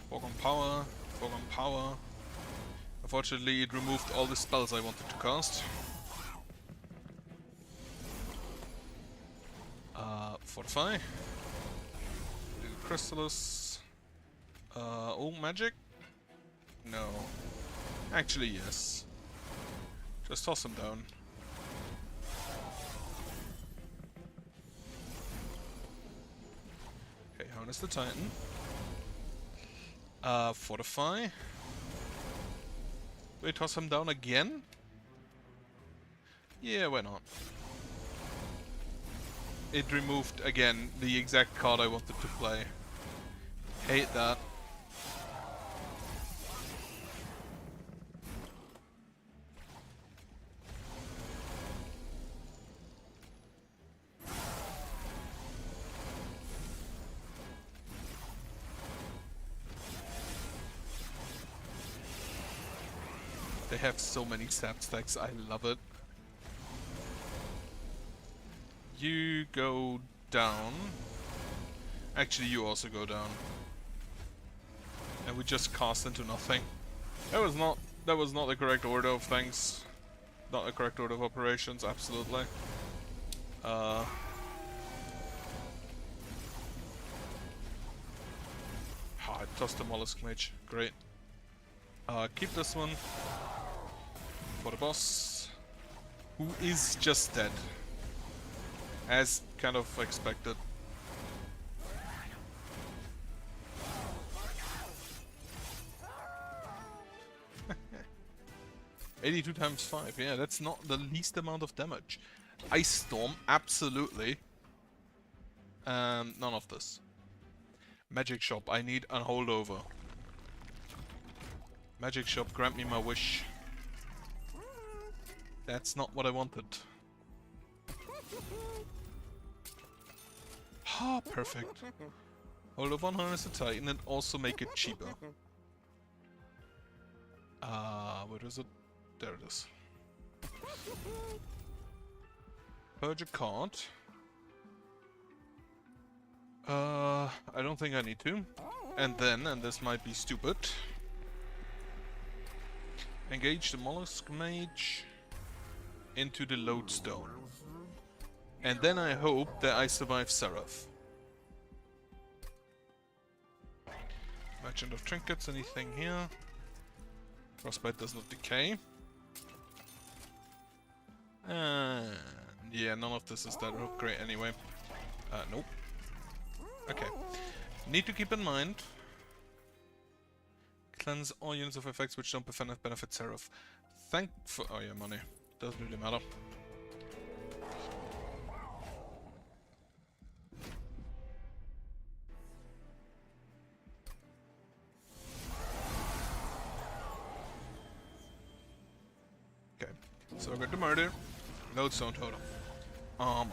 Foregone Power, Foregone Power. Unfortunately it removed all the spells I wanted to cast. Fortify, Helical Chrysalis, oh magic? No. Actually yes. Just toss him down. Harness the Titan. Fortify. Wait, toss him down again? Yeah, why not? It removed, again, the exact card I wanted to play. Hate that. They have so many sap stacks, I love it. You go down. Actually, you also go down. And we just cast into nothing. That was not the correct order of things. Not the correct order of operations, absolutely. I tossed the Mollusk Mage. Great. Keep this one. For the boss, who is just dead, as kind of expected. $82 times 5, yeah, that's not the least amount of damage. Ice Storm, absolutely. None of this. Magic Shop, I need a holdover. Magic Shop, grant me my wish. That's not what I wanted. Ah, perfect. Hold of 100 is a Titan and also make it cheaper. Where is it? There it is. Purge a card. I don't think I need to. And then, and this might be stupid, engage the Mollusk Mage into the Lodestone. And then I hope that I survive Seraph. Merchant of Trinkets, anything here? Frostbite does not decay. And yeah, none of this is that great anyway. Nope. Okay. Need to keep in mind. Cleanse all units of effects which don't benefit Seraph. Thank for... oh yeah, money. Doesn't really matter. Okay. So I got the murder. Lodestone Totem. Armor.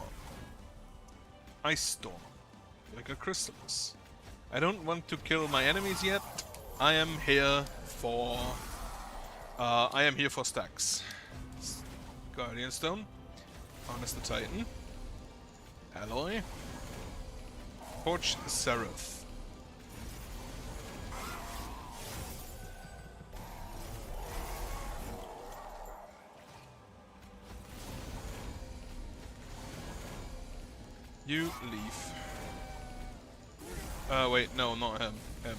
Ice Storm. Like a Chrysalis. I don't want to kill my enemies yet. I am here for stacks. Guardian Stone. Harness the Titan. Alloy. Forge Seraph. You leave. Wait, no, not him. Him.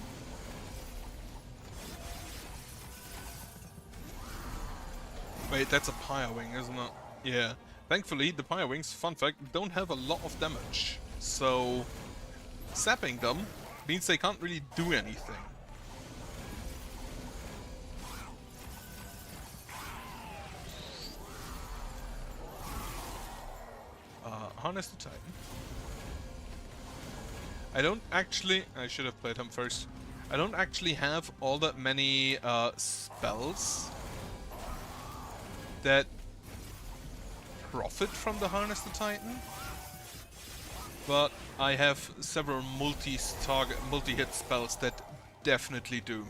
Wait, that's a Pyre Wing, isn't it? Yeah. Thankfully, the Pyre Wings, fun fact, don't have a lot of damage. So, sapping them means they can't really do anything. Harness the Titan. I don't actually... I should have played him first. I don't actually have all that many spells that profit from the Harness the Titan, but I have several multi-hit spells that definitely do.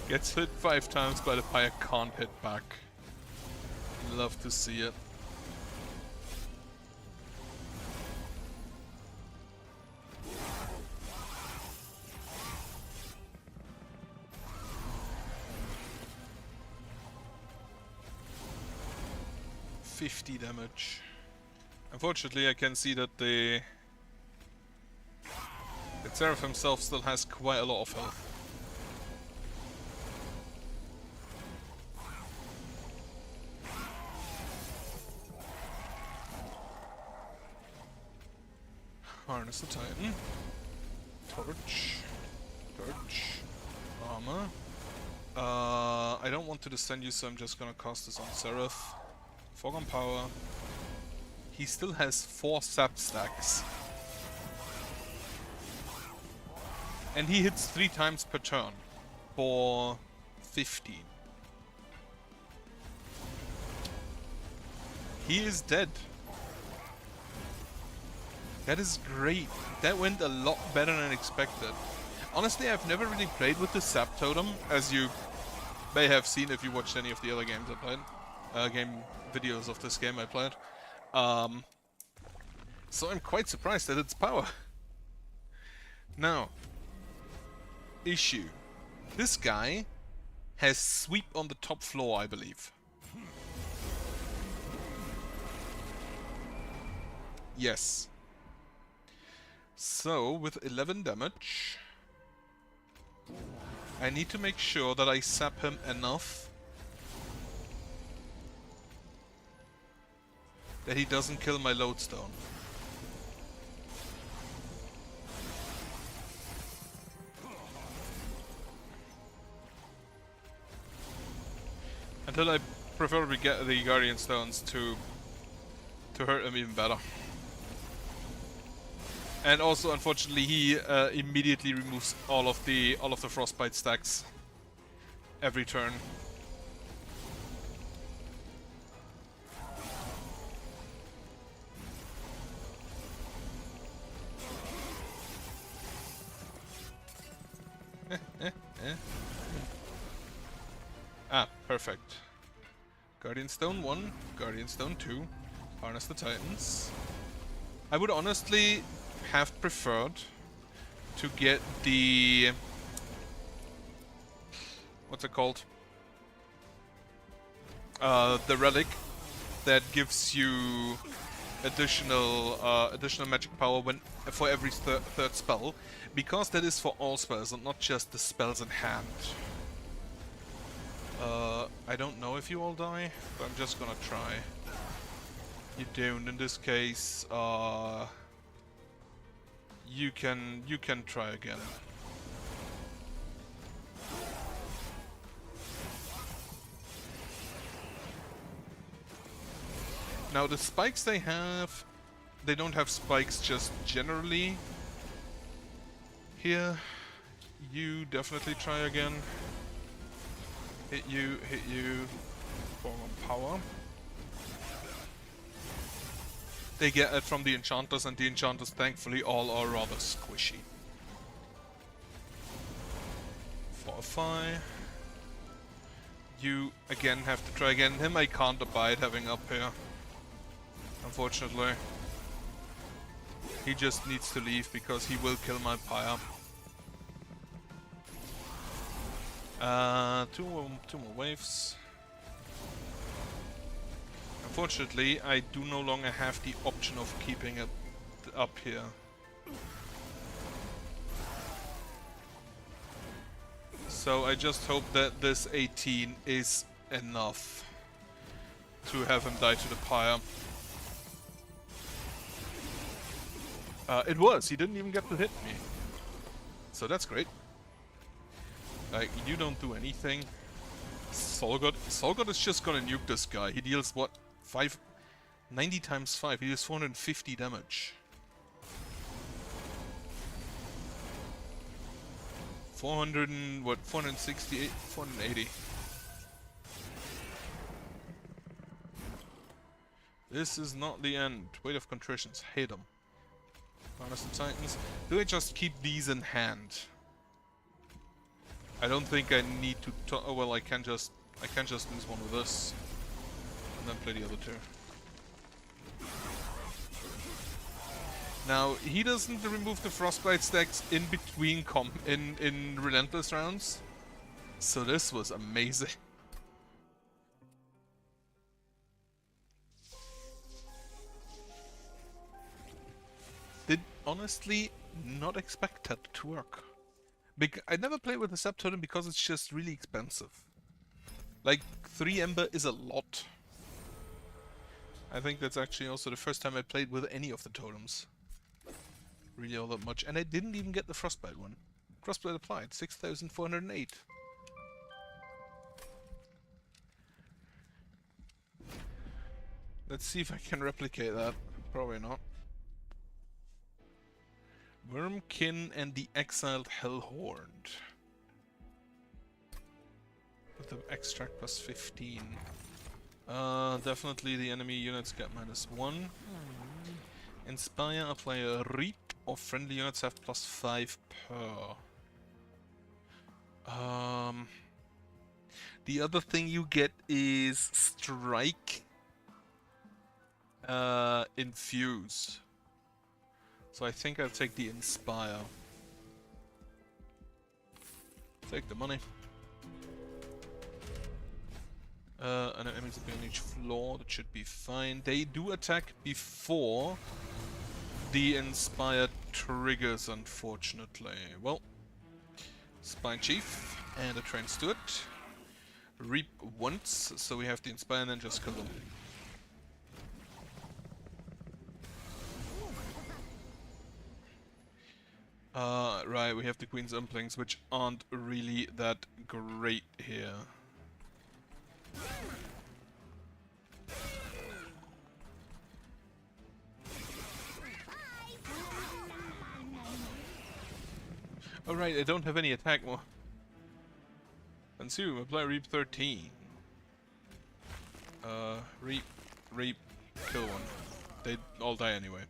Gets hit 5 times, but the Pyre can't hit back. Love to see it. $50 damage. Unfortunately, I can see that the Seraph himself still has quite a lot of health. Harness the Titan. Torch. Torch. Armor. I don't want to descend you, so I'm just gonna cast this on Seraph. Foregone Power. He still has 4 sap stacks. And he hits 3 times per turn. For 15. He is dead. That is great. That went a lot better than expected. Honestly, I've never really played with the Sap Totem, as you may have seen if you watched any of the other games I played. Game videos of this game I played. So I'm quite surprised at its power. Now, issue. This guy has sweep on the top floor, I believe. Yes. So, with 11 damage, I need to make sure that I sap him enough that he doesn't kill my Lodestone. Until I preferably get the Guardian Stones to hurt him even better. And also, unfortunately, he immediately removes all of the Frostbite stacks every turn. Ah, perfect. Guardian Stone 1, Guardian Stone 2, Harness the Titans. I would honestly have preferred to get the... what's it called? The relic that gives you additional magic power for every third spell, because that is for all spells and not just the spells in hand. I don't know if you all die, but I'm just gonna try. You don't. In this case, you can try again. Now the spikes they have, they don't have spikes just generally. Here, you definitely try again. Hit you, Foregone Power. They get it from the enchanters, and the enchanters thankfully all are rather squishy. Fortify. You again have to try again. Him I can't abide having up here. unfortunately. He just needs to leave because he will kill my pyre. Two more waves. Unfortunately, I do no longer have the option of keeping it up here. So I just hope that this 18 is enough to have him die to the pyre. It was, he didn't even get to hit me. So that's great. Like, you don't do anything. Solgod is just gonna nuke this guy. He deals what? 90 times 5. He deals 450 damage. 400 and what? 468? 480. This is not the end. Weight of Contritions. Hate them. Harness the Titans. Do I just keep these in hand? I don't think I need to. Oh well, I can just lose one with this, and then play the other two. Now he doesn't remove the frostbite stacks in between in relentless rounds, so this was amazing. Did honestly not expect that to work. I never play with the Sep Totem because it's just really expensive. Like, 3 Ember is a lot. I think that's actually also the first time I played with any of the totems. Really all that much. And I didn't even get the Frostbite one. Frostbite applied, 6,408. Let's see if I can replicate that. Probably not. Wormkin and the Exiled Hellhorn. With the extract plus 15. Definitely the enemy units get -1. Inspire, apply a reap, or friendly units have +5 per. The other thing you get is strike, infuse. So I think I'll take the Inspire. Take the money. And enemies appear on each floor, that should be fine. They do attack before the Inspire triggers, unfortunately. Well, Spine Chief and a Train Steward. Reap once, so we have the Inspire and then just kill them. Right, we have the Queen's Umplings, which aren't really that great here. Oh right, I don't have any attack more. Consume, apply Reap 13. Reap, kill one. They all die anyway.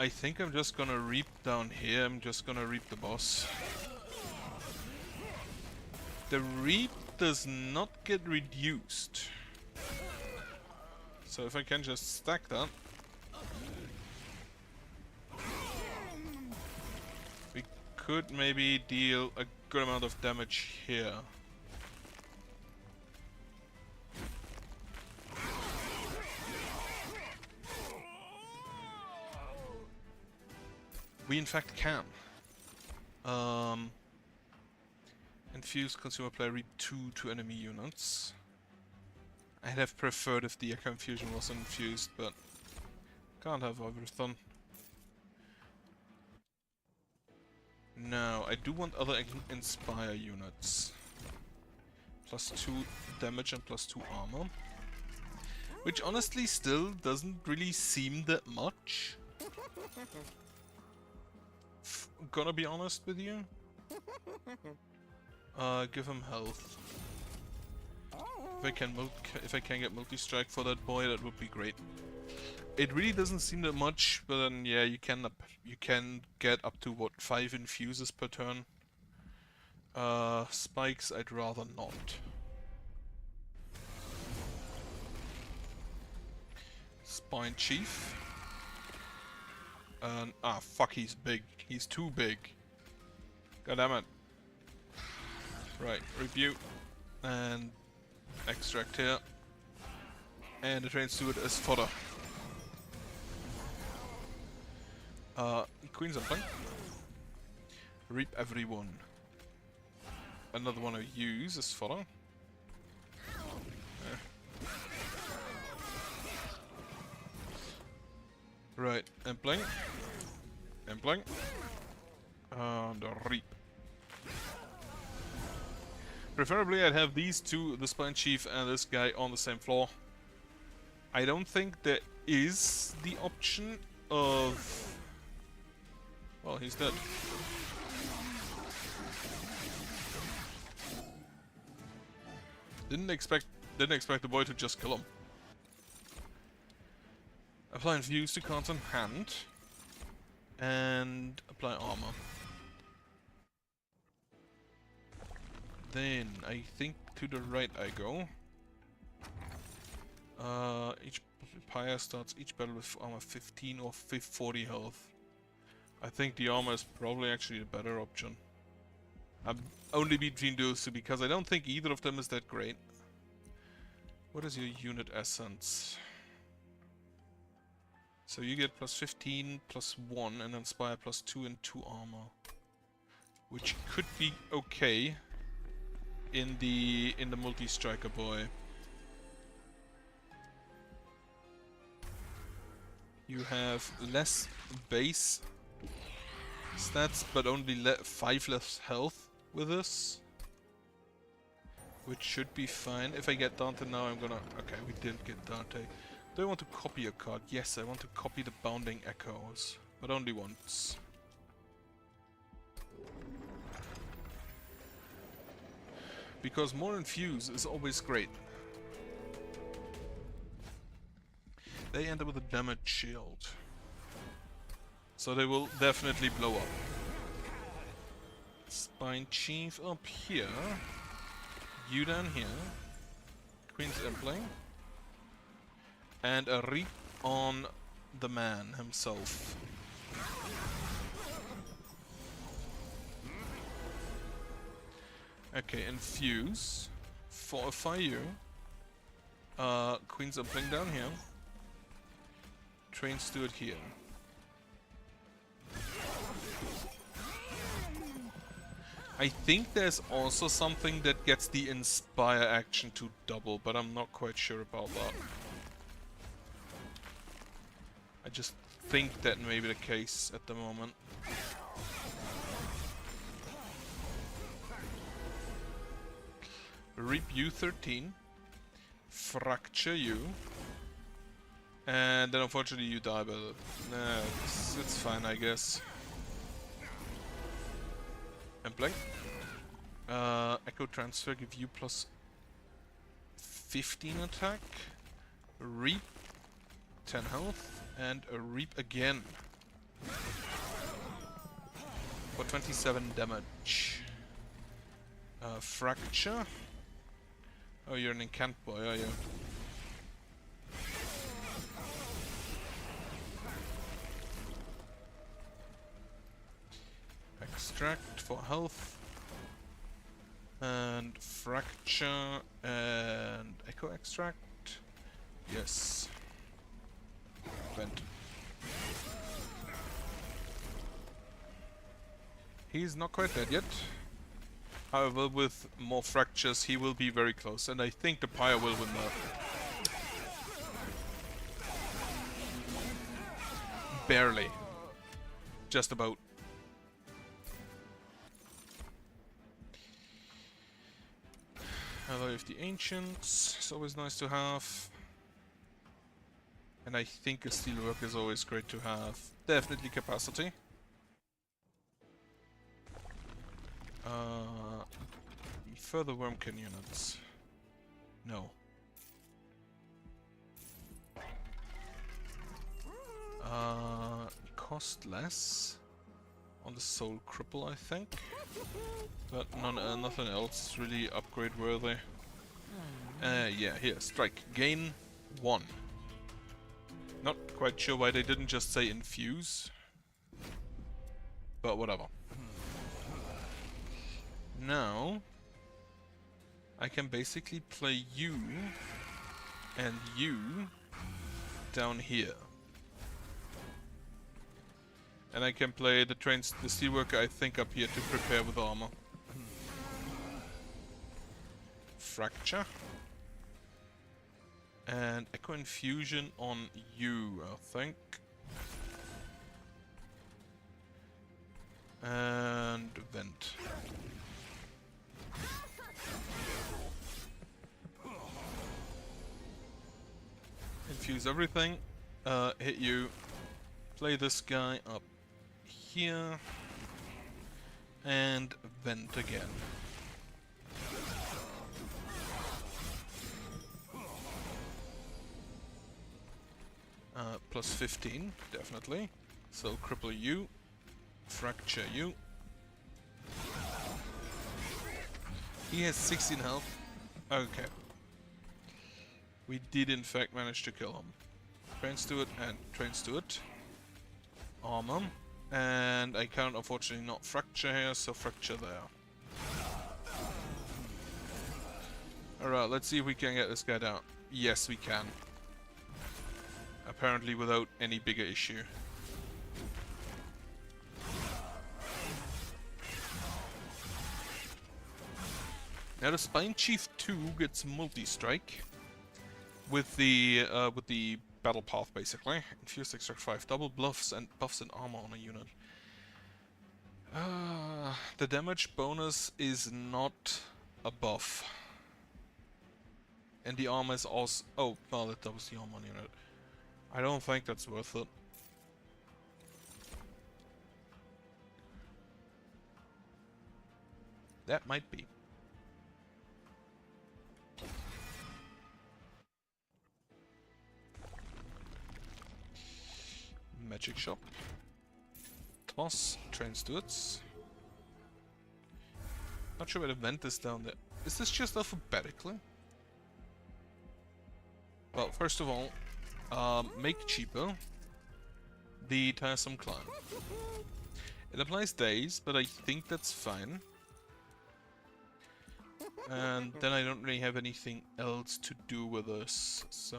I think I'm just gonna Reap down here. I'm just gonna Reap the boss. The Reap does not get reduced. So if I can just stack that. We could maybe deal a good amount of damage here. We in fact can. Infuse, consumer player, reap 2 to enemy units. I'd have preferred if the Echo Infusion was infused, but can't have everything. Now, I do want other Inspire units. +2 damage and +2 armor. Which honestly still doesn't really seem that much. Gonna be honest with you. Give him health. If I can get multi-strike for that boy, that would be great. It really doesn't seem that much, but then yeah, you can get up to what, 5 infuses per turn. Spikes, I'd rather not. Spine Chief. And fuck, he's big. He's too big. God damn it. Right, review and extract here. And the train steward is fodder. Queen's up play. Reap everyone. Another one I use is fodder. Right, and blink. And blink. And reap. Preferably I'd have these two, the Spine Chief and this guy, on the same floor. I don't think there is the option of... Well, he's dead. Didn't expect the boy to just kill him. Apply Infuse to cards on hand. And apply armor. Then, I think to the right I go. Each Pyre starts each battle with armor 15 or 40 health. I think the armor is probably actually the better option. I'm only between those two because I don't think either of them is that great. What is your unit essence? So you get plus 15, plus 1, and then Spire plus 2 and 2 armor. Which could be okay in the multi-striker boy. You have less base stats, but only 5 less health with this. Which should be fine. If I get Dante now, I'm gonna... Okay, we didn't get Dante. Do I want to copy a card? Yes, I want to copy the Bounding Echoes. But only once. Because more Infuse is always great. They end up with a damage shield. So they will definitely blow up. Spine Chief up here. You down here. Queen's Impling. And a reap on the man himself. Okay, Infuse. Fortify you. Queen's Impling down here. Train Steward here. I think there's also something that gets the Inspire action to double, but I'm not quite sure about that. I just think that may be the case at the moment. Reap you 13. Fracture you. And then unfortunately you die, but it's fine, I guess. And blink. Echo Transfer give you plus 15 attack. Reap 10 health. And a reap again. For 27 damage. Fracture. Oh, you're an incant boy, are you? Extract for health. And fracture and echo extract. Yes. Vent. He's not quite dead yet. However, with more fractures, he will be very close, and I think the Pyre will win that. Barely. Just about. Alloy of the Ancients is always nice to have. And I think a Steelwork is always great to have. Definitely Capacity. Further Wormkin units. No. Cost less on the Soul Cripple, I think. But nothing else is really upgrade worthy. Yeah, here, strike. Gain 1. Not quite sure why they didn't just say infuse. But whatever. Now, I can basically play you and you down here. And I can play the steelworker, I think, up here to prepare with armor. Fracture. And Echo Infusion on you, I think. And Vent. Infuse everything. Hit you. Play this guy up here. And Vent again. Plus 15, definitely. So cripple you. Fracture you. He has 16 health. Okay. We did in fact manage to kill him. Trains to it and trains to it. Armor. And I can't unfortunately not fracture here, so fracture there. Alright, let's see if we can get this guy down. Yes, we can. Apparently without any bigger issue. Now the Spine Chief 2 gets multi-strike with the battle path basically. Infused extract 5, double buffs and armor on a unit. The damage bonus is not a buff. And the armor is also... oh, well, that doubles the armor on unit. I don't think that's worth it. That might be. Magic Shop. Toss, trains to it. Not sure where the vent is down there. Is this just alphabetically? Well, first of all, make cheaper the Tiresome Climb. It applies days, but I think that's fine. And then I don't really have anything else to do with this, so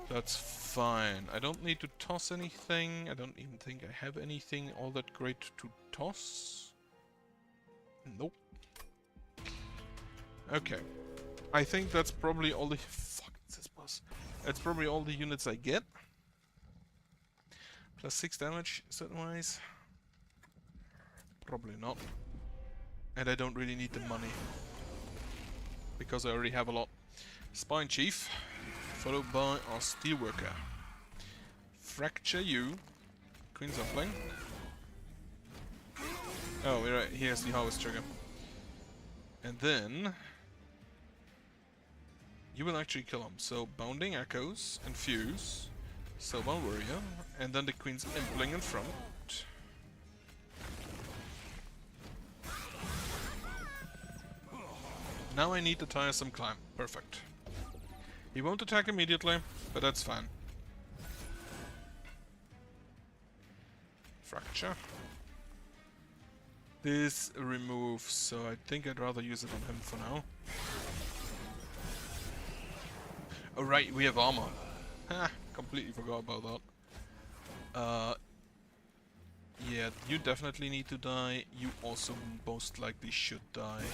that's fine. I don't need to toss anything. I don't even think I have anything all that great to toss. Nope. Okay. I think that's probably all the... fuck, it's this boss. That's probably all the units I get. Plus 6 damage, certain-wise. Probably not. And I don't really need the money. Because I already have a lot. Spine Chief. Followed by our Steelworker. Fracture you. Queen's Upling. Oh, we're right. Here's the Harvest Trigger. And then... you will actually kill him. So, Bounding Echoes, Infuse, Soulbound Warrior, and then the Queen's Impling in front. Now I need the Tiresome Climb. Perfect. He won't attack immediately, but that's fine. Fracture. This removes, so I think I'd rather use it on him for now. Oh right, we have armor. Ha! Completely forgot about that. Yeah, you definitely need to die. You also most likely should die.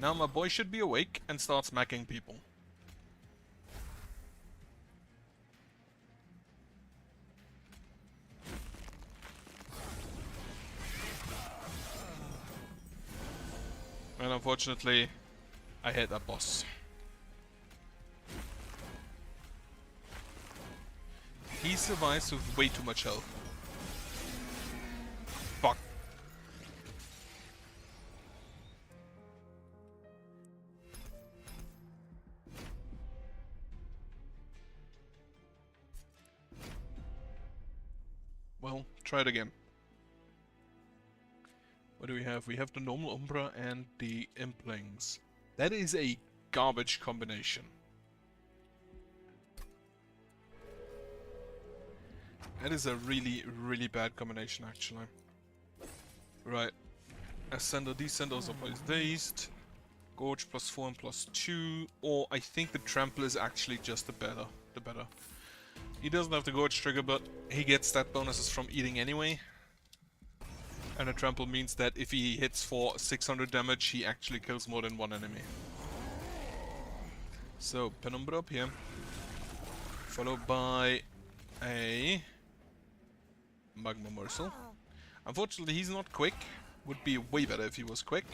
Now my boy should be awake and start smacking people. And unfortunately, I hit that boss. He survives with way too much health. Fuck. Well, try it again. What do we have? We have the normal Umbra and the Implings. That is a garbage combination. That is a really, really bad combination, actually. Right. Ascender, Descender also plays Dazed. Gorge +4 and +2. Or I think the Trample is actually just the better. He doesn't have the Gorge trigger, but he gets stat bonuses from eating anyway. And a Trample means that if he hits for 600 damage, he actually kills more than one enemy. So, Penumbra up here. Followed by a Magma Morsel. Unfortunately, he's not quick. Would be way better if he was quick.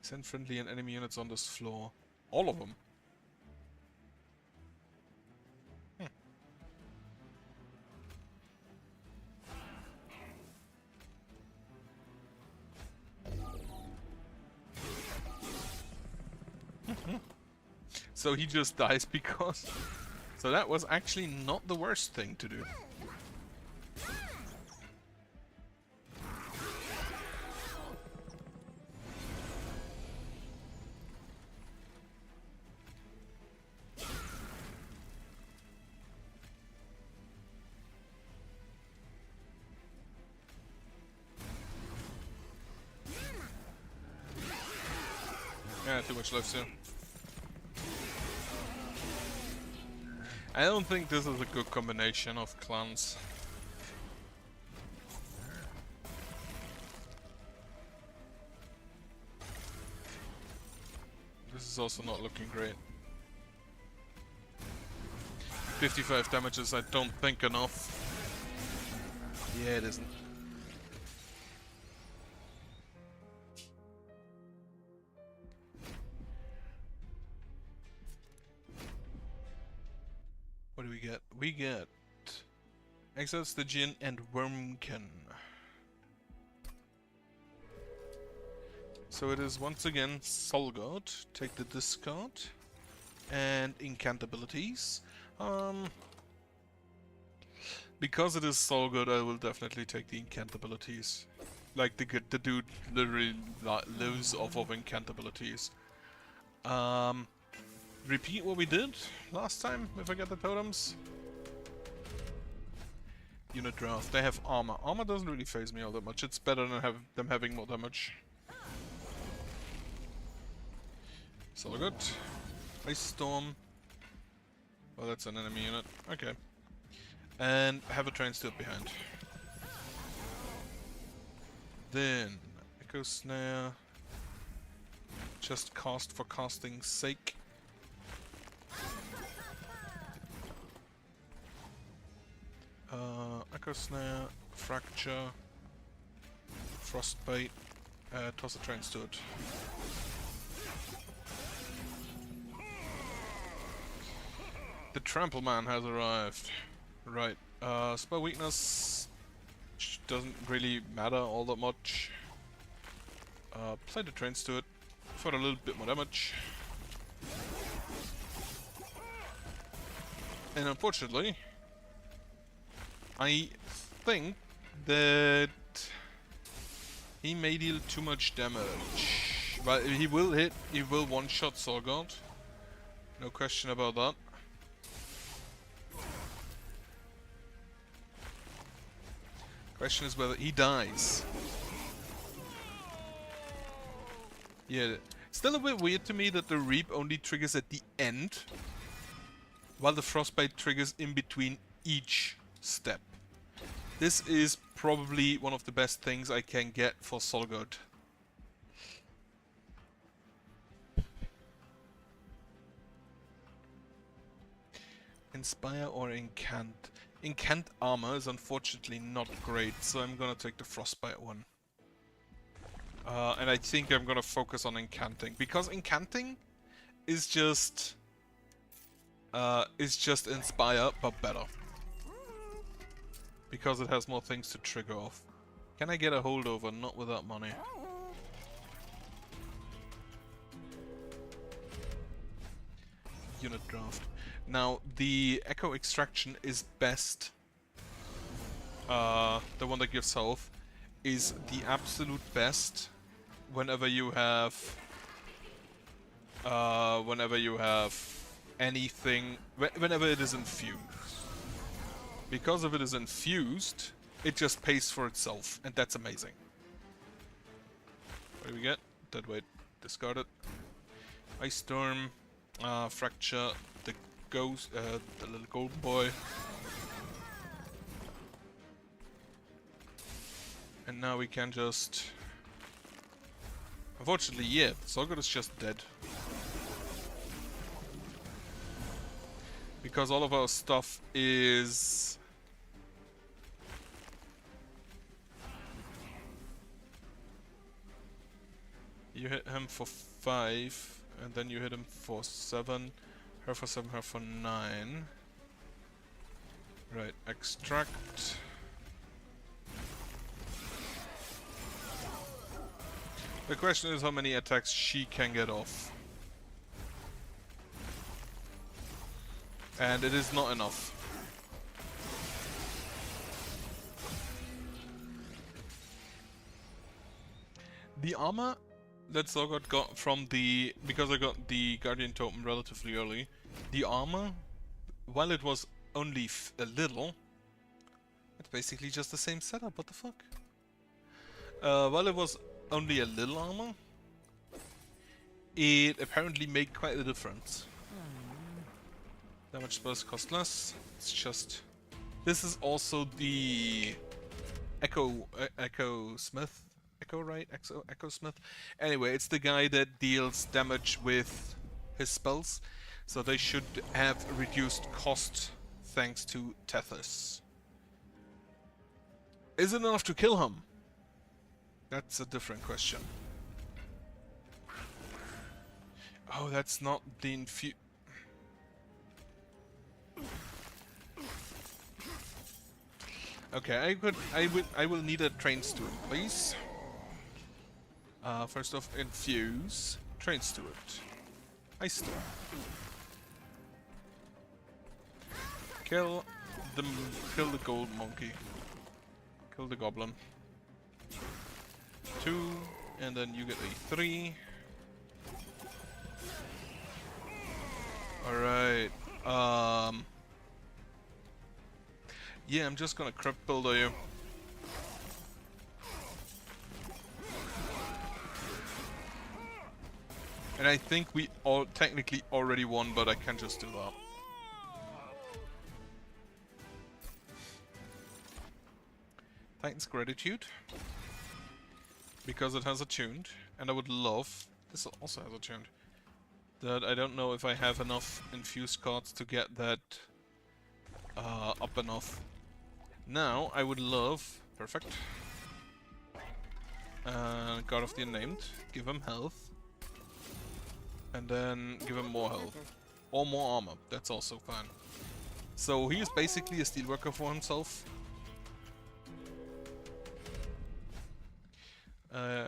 Send friendly and enemy units on this floor. All of them. So he just dies because... So that was actually not the worst thing to do. Yeah, too much life here. I don't think this is a good combination of clans. This is also not looking great. 55 damage is, I don't think, enough. Yeah, it isn't. What do we get? We get Exile Stygian and Wormkin. So it is once again Solgod. Take the discard and incantabilities. Because it is Solgod, I will definitely take the incantabilities. Like the dude literally lives off of incantabilities. Repeat what we did last time, if I get the totems. Unit draft. They have armor. Armor doesn't really phase me all that much. It's better than them having more damage. So good. Ice Storm. Well, that's an enemy unit. Okay. And have a train still behind. Then Echo Snare. Just cast for casting's sake. Echo Snare, Fracture, Frostbite, toss a train to it. The Trample Man has arrived. Right, spell weakness doesn't really matter all that much. Play the trains to it for a little bit more damage. And unfortunately, I think that he may deal too much damage. But he will hit, he will one-shot Solgod. No question about that. Question is whether he dies. Yeah, still a bit weird to me that the Reap only triggers at the end, while the Frostbite triggers in between each step. This is probably one of the best things I can get for Solgod. Inspire or Incant? Incant armor is unfortunately not great, so I'm gonna take the Frostbite one. And I think I'm gonna focus on Incanting, because Incanting is just Inspire, but better. Because it has more things to trigger off. Can I get a holdover? Not without money. Unit draft. Now, the Echo Extraction is best. The one that gives health is the absolute best whenever you have anything, whenever it is infused. Because if it is infused, it just pays for itself, and that's amazing. What do we get? Dead weight discarded. Ice Storm, Fracture, the ghost, the little golden boy. And now we can just... Unfortunately, yeah, Sorgot is just dead. Because all of our stuff is... You hit him for 5, and then you hit him for 7, her for 7, her for 9. Right, extract. The question is how many attacks she can get off. And it is not enough. The armor that Sorgot got from the... because I got the Guardian Totem relatively early. The armor, while it was only a little... It's basically just the same setup, what the fuck? While it was only a little armor, it apparently made quite a difference. Damage spells cost less. It's just... This is also the... Echo Smith? Echo, right? Echo Smith? Anyway, it's the guy that deals damage with his spells. So they should have reduced cost thanks to Tethys. Is it enough to kill him? That's a different question. Oh, that's not the infu... Okay, I will need a train steward, please. First off, infuse, train steward, ice storm. Kill the gold monkey. Kill the goblin. 2, and then you get a 3. Alright, yeah, I'm just gonna crypt builder you. And I think we all technically already won, but I can just do that. Titan's Gratitude. Because it has attuned. And I would love... This also has attuned. That I don't know if I have enough infused cards to get that up enough. Now, I would love... Perfect. God of the Unnamed. Give him health. And then give him more health. Or more armor. That's also fine. So he is basically a steelworker for himself.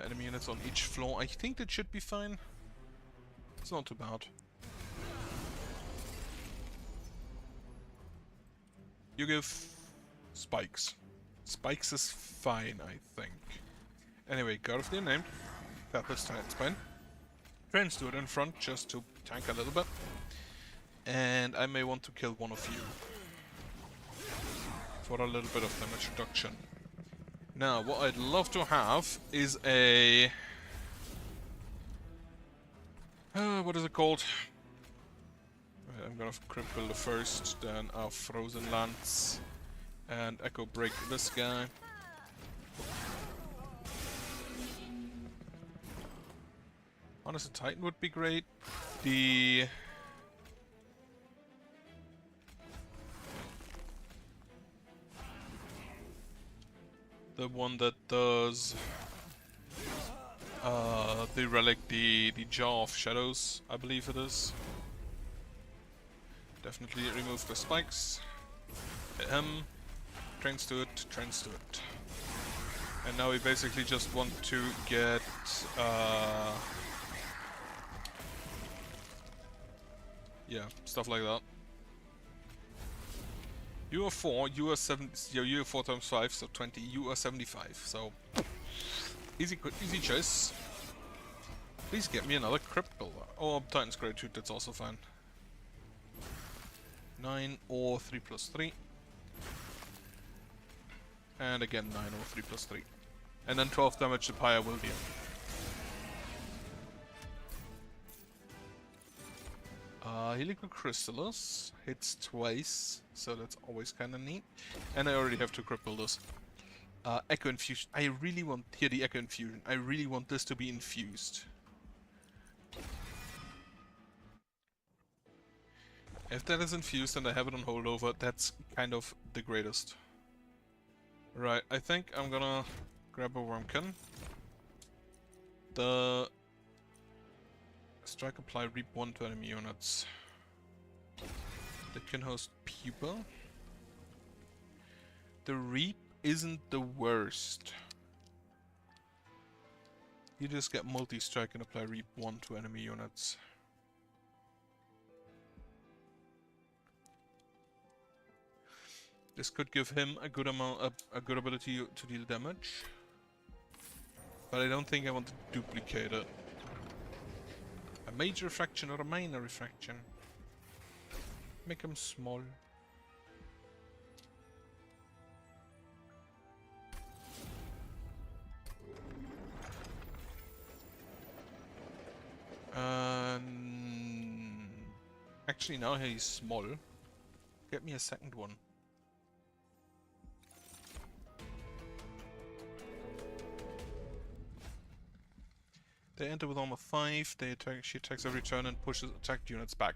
Enemy units on each floor. I think that should be fine. It's not too bad. You give spikes. Spikes is fine, I think. Anyway, God of the Unnamed. Purpose Titan's Spine. Train steward in front just to tank a little bit. And I may want to kill one of you. For a little bit of damage reduction. Now, what I'd love to have is a... what is it called? I'm gonna crypt builder first, then our Frozen Lance. And Echo Break this guy. Honest Titan would be great. The... one that does the relic, the Jaw of Shadows, I believe it is. Definitely remove the spikes. Hit him. Train steward, train steward. And now we basically just want to get yeah, stuff like that. You are 4, you are 7, you are 4 times 5, so 20, you are 75, so easy choice. Please get me another Crypt Builder. Oh, Titan's Gratitude, that's also fine. 9 or 3+3. And again 9 or 3+3. And then 12 damage to Pyre will deal. Helical Crystallis hits twice, so that's always kinda neat. And I already have 2 Crypt Builders. Echo Infusion. I really want here the Echo Infusion. I really want this to be infused. If that is infused and I have it on holdover, that's kind of the greatest. Right, I think I'm gonna grab a Wormkin. The Strike Apply Reap 1 to enemy units. The Kinhost Pupa. The Reap isn't the worst. You just get multi-strike and apply Reap 1 to enemy units. This could give him a good amount, a good ability to deal damage. But I don't think I want to duplicate it. A major refraction or a minor refraction? Make him small. Actually, now he's small. Get me a second one. They enter with armor 5, they attack, she attacks every turn and pushes attacked units back.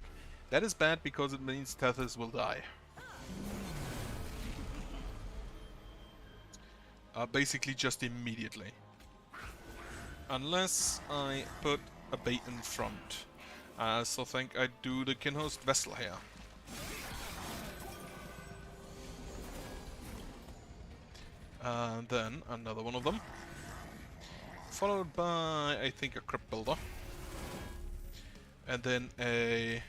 That is bad because it means Tethys will die. Basically just immediately. Unless I put a bait in front. So I think I do the Kinhost Vessel here. And then another one of them. Followed by, I think, a Crypt Builder. And then an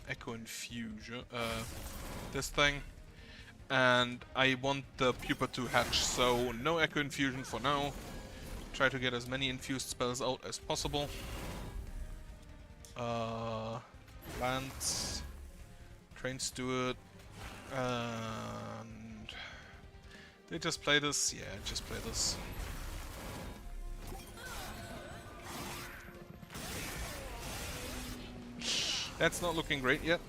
Echo Infusion. This thing. And I want the Pupa to hatch, so no Echo Infusion for now. Try to get as many infused spells out as possible. Lance, Train Steward, and they just play this? Yeah, just play this. That's not looking great yet.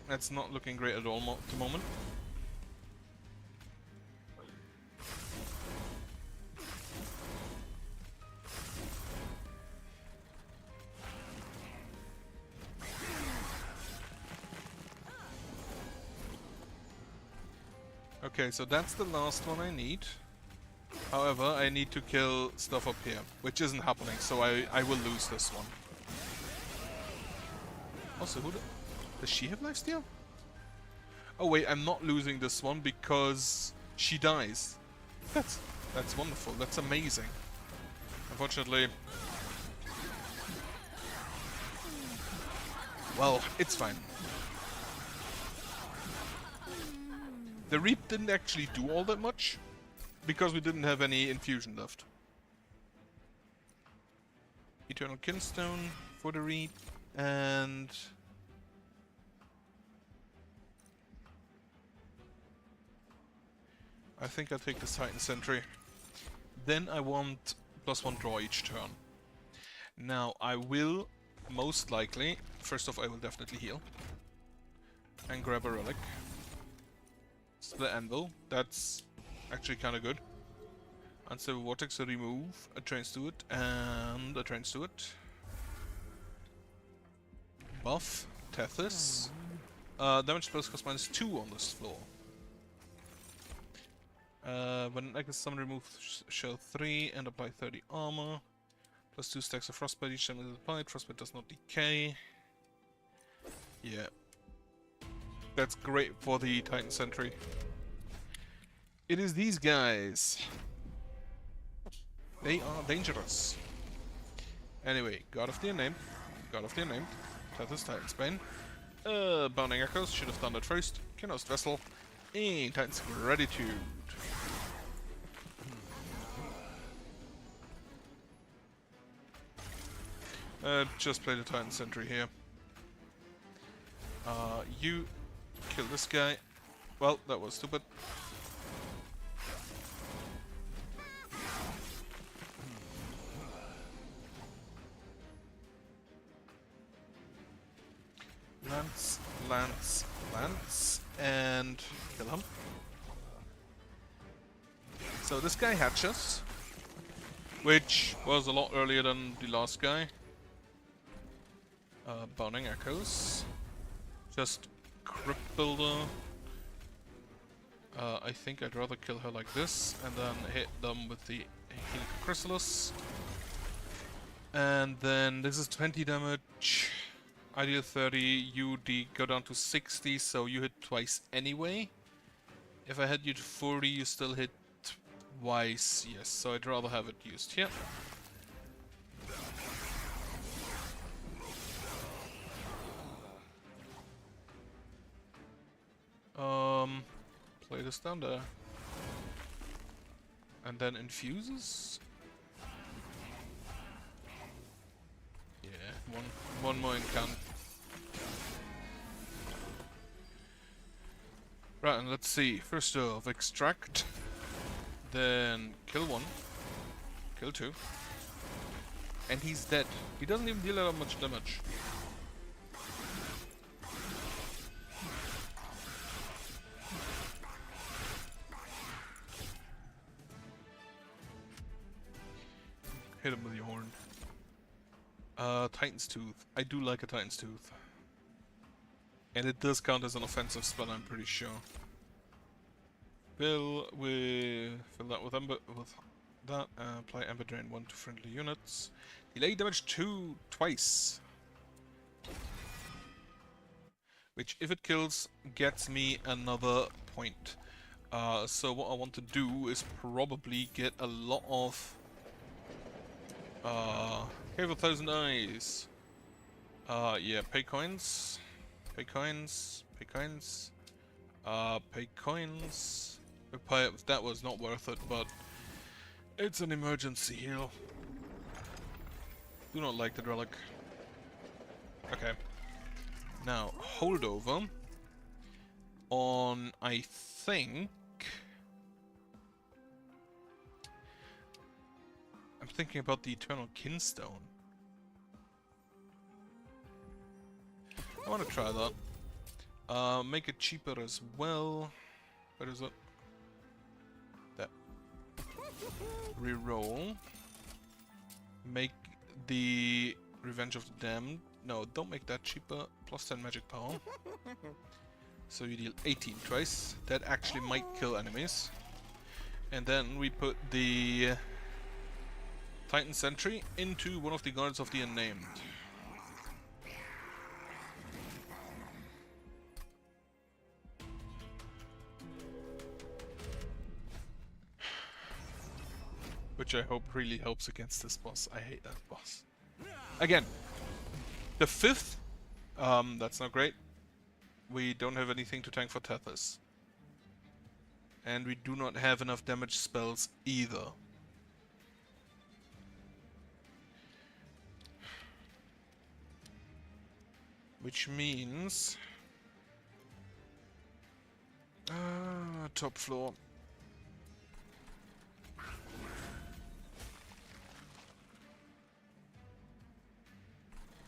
That's not looking great at all at the moment. Okay, so that's the last one I need. However, I need to kill stuff up here, which isn't happening, so I will lose this one. Also, does she have lifesteal? Oh wait, I'm not losing this one because she dies. That's wonderful. That's amazing. Unfortunately, well, it's fine. The Reap didn't actually do all that much, because we didn't have any infusion left. Eternal Kinstone for the Reap, and... I think I'll take the Titan Sentry. Then I want +1 draw each turn. Now, I will, most likely, first off I will definitely heal. And grab a relic. Split Anvil, that's actually kind of good. Unstable Vortex to remove a Train Steward and a Train Steward. Buff, Tethys. Damage spells cost -2 on this floor. When I can summon, remove shell 3 and apply 30 armor. +2 stacks of Frostbite each time it is applied. Frostbite does not decay. Yeah. That's great for the Titan Sentry. It is these guys. They are dangerous. Anyway, God of the Unnamed. God of the Unnamed. Tethys Titan's Bane. Bounding Echoes, should have done that first. Kinhost Vessel. And Titan's Gratitude. Just play the Titan Sentry here. You kill this guy. Well, that was stupid. Lance, Lance, Lance, and kill him. So this guy hatches, which was a lot earlier than the last guy. Bounding Echoes. Just Crypt Builder. I think I'd rather kill her like this, and then hit them with the Helical Chrysalis. And then this is 20 damage. I deal 30, you go down to 60, so you hit twice anyway. If I had you to 40, you still hit twice, yes, so I'd rather have it used here. Play this down there. And then infuses? Yeah, one more incant. Right, and let's see. First off, extract. Then kill one. Kill two. And he's dead. He doesn't even deal that much damage. Hit him with your horn. Titan's Tooth. I do like a Titan's Tooth. And it does count as an offensive spell, I'm pretty sure. Fill that with Ember, with that. Apply Ember Drain 1 to friendly units. Delay damage 2 twice. Which, if it kills, gets me another point. So what I want to do is probably get a lot of Cave of Thousand Eyes. Yeah, pay coins. Pay coins. Pay coins. Pay coins. That was not worth it, but it's an emergency heal. Do not like the relic. Okay. Now, holdover on, I think... I'm thinking about the Eternal Kinstone. I want to try that. Make it cheaper as well. Where is it? That. Reroll. Make the Revenge of the Damned. No, don't make that cheaper. Plus 10 magic power. So you deal 18 twice. That actually might kill enemies. And then we put the Titan Sentry into one of the Guards of the Unnamed. Which I hope really helps against this boss. I hate that boss. Again, the 5th, that's not great. We don't have anything to tank for Tethys. And we do not have enough damage spells either. Which means... top floor.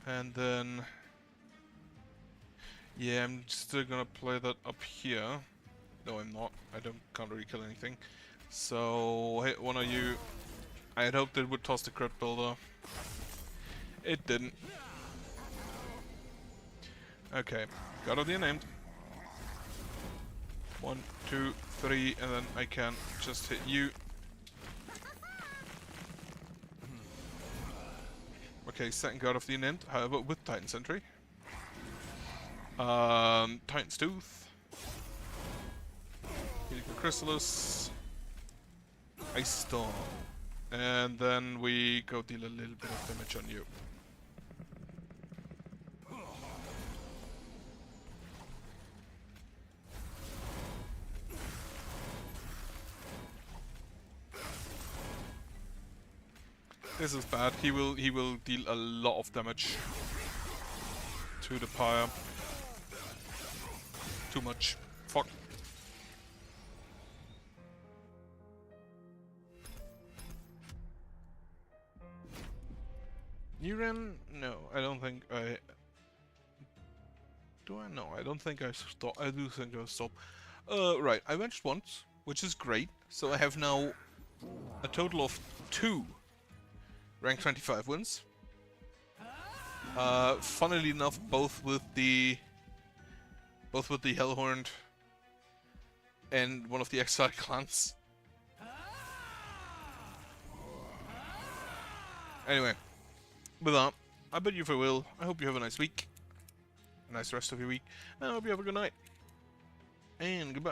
And then... yeah, I'm still gonna play that up here. No, I'm not. Can't really kill anything. So, hit one of you. I had hoped it would toss the Crypt Builder. It didn't. Okay, God of the Unnamed. 1, 2, 3, and then I can just hit you. Okay, second God of the Unnamed, however, with Titan Sentry. Titan's Tooth. Helical Chrysalis. Ice Storm. And then we go deal a little bit of damage on you. This is bad. He will deal a lot of damage to the pyre. Too much. Fuck. Niran? No, I don't think I... Do I? No, I don't think I stop. I do think I stop. Right, I matched once, which is great. So I have now a total of 2 rank 25 wins. Funnily enough, both with the Hellhorned and one of the Exile clans. Anyway, with that, I bid you farewell. I hope you have a nice week, a nice rest of your week, and I hope you have a good night. And goodbye.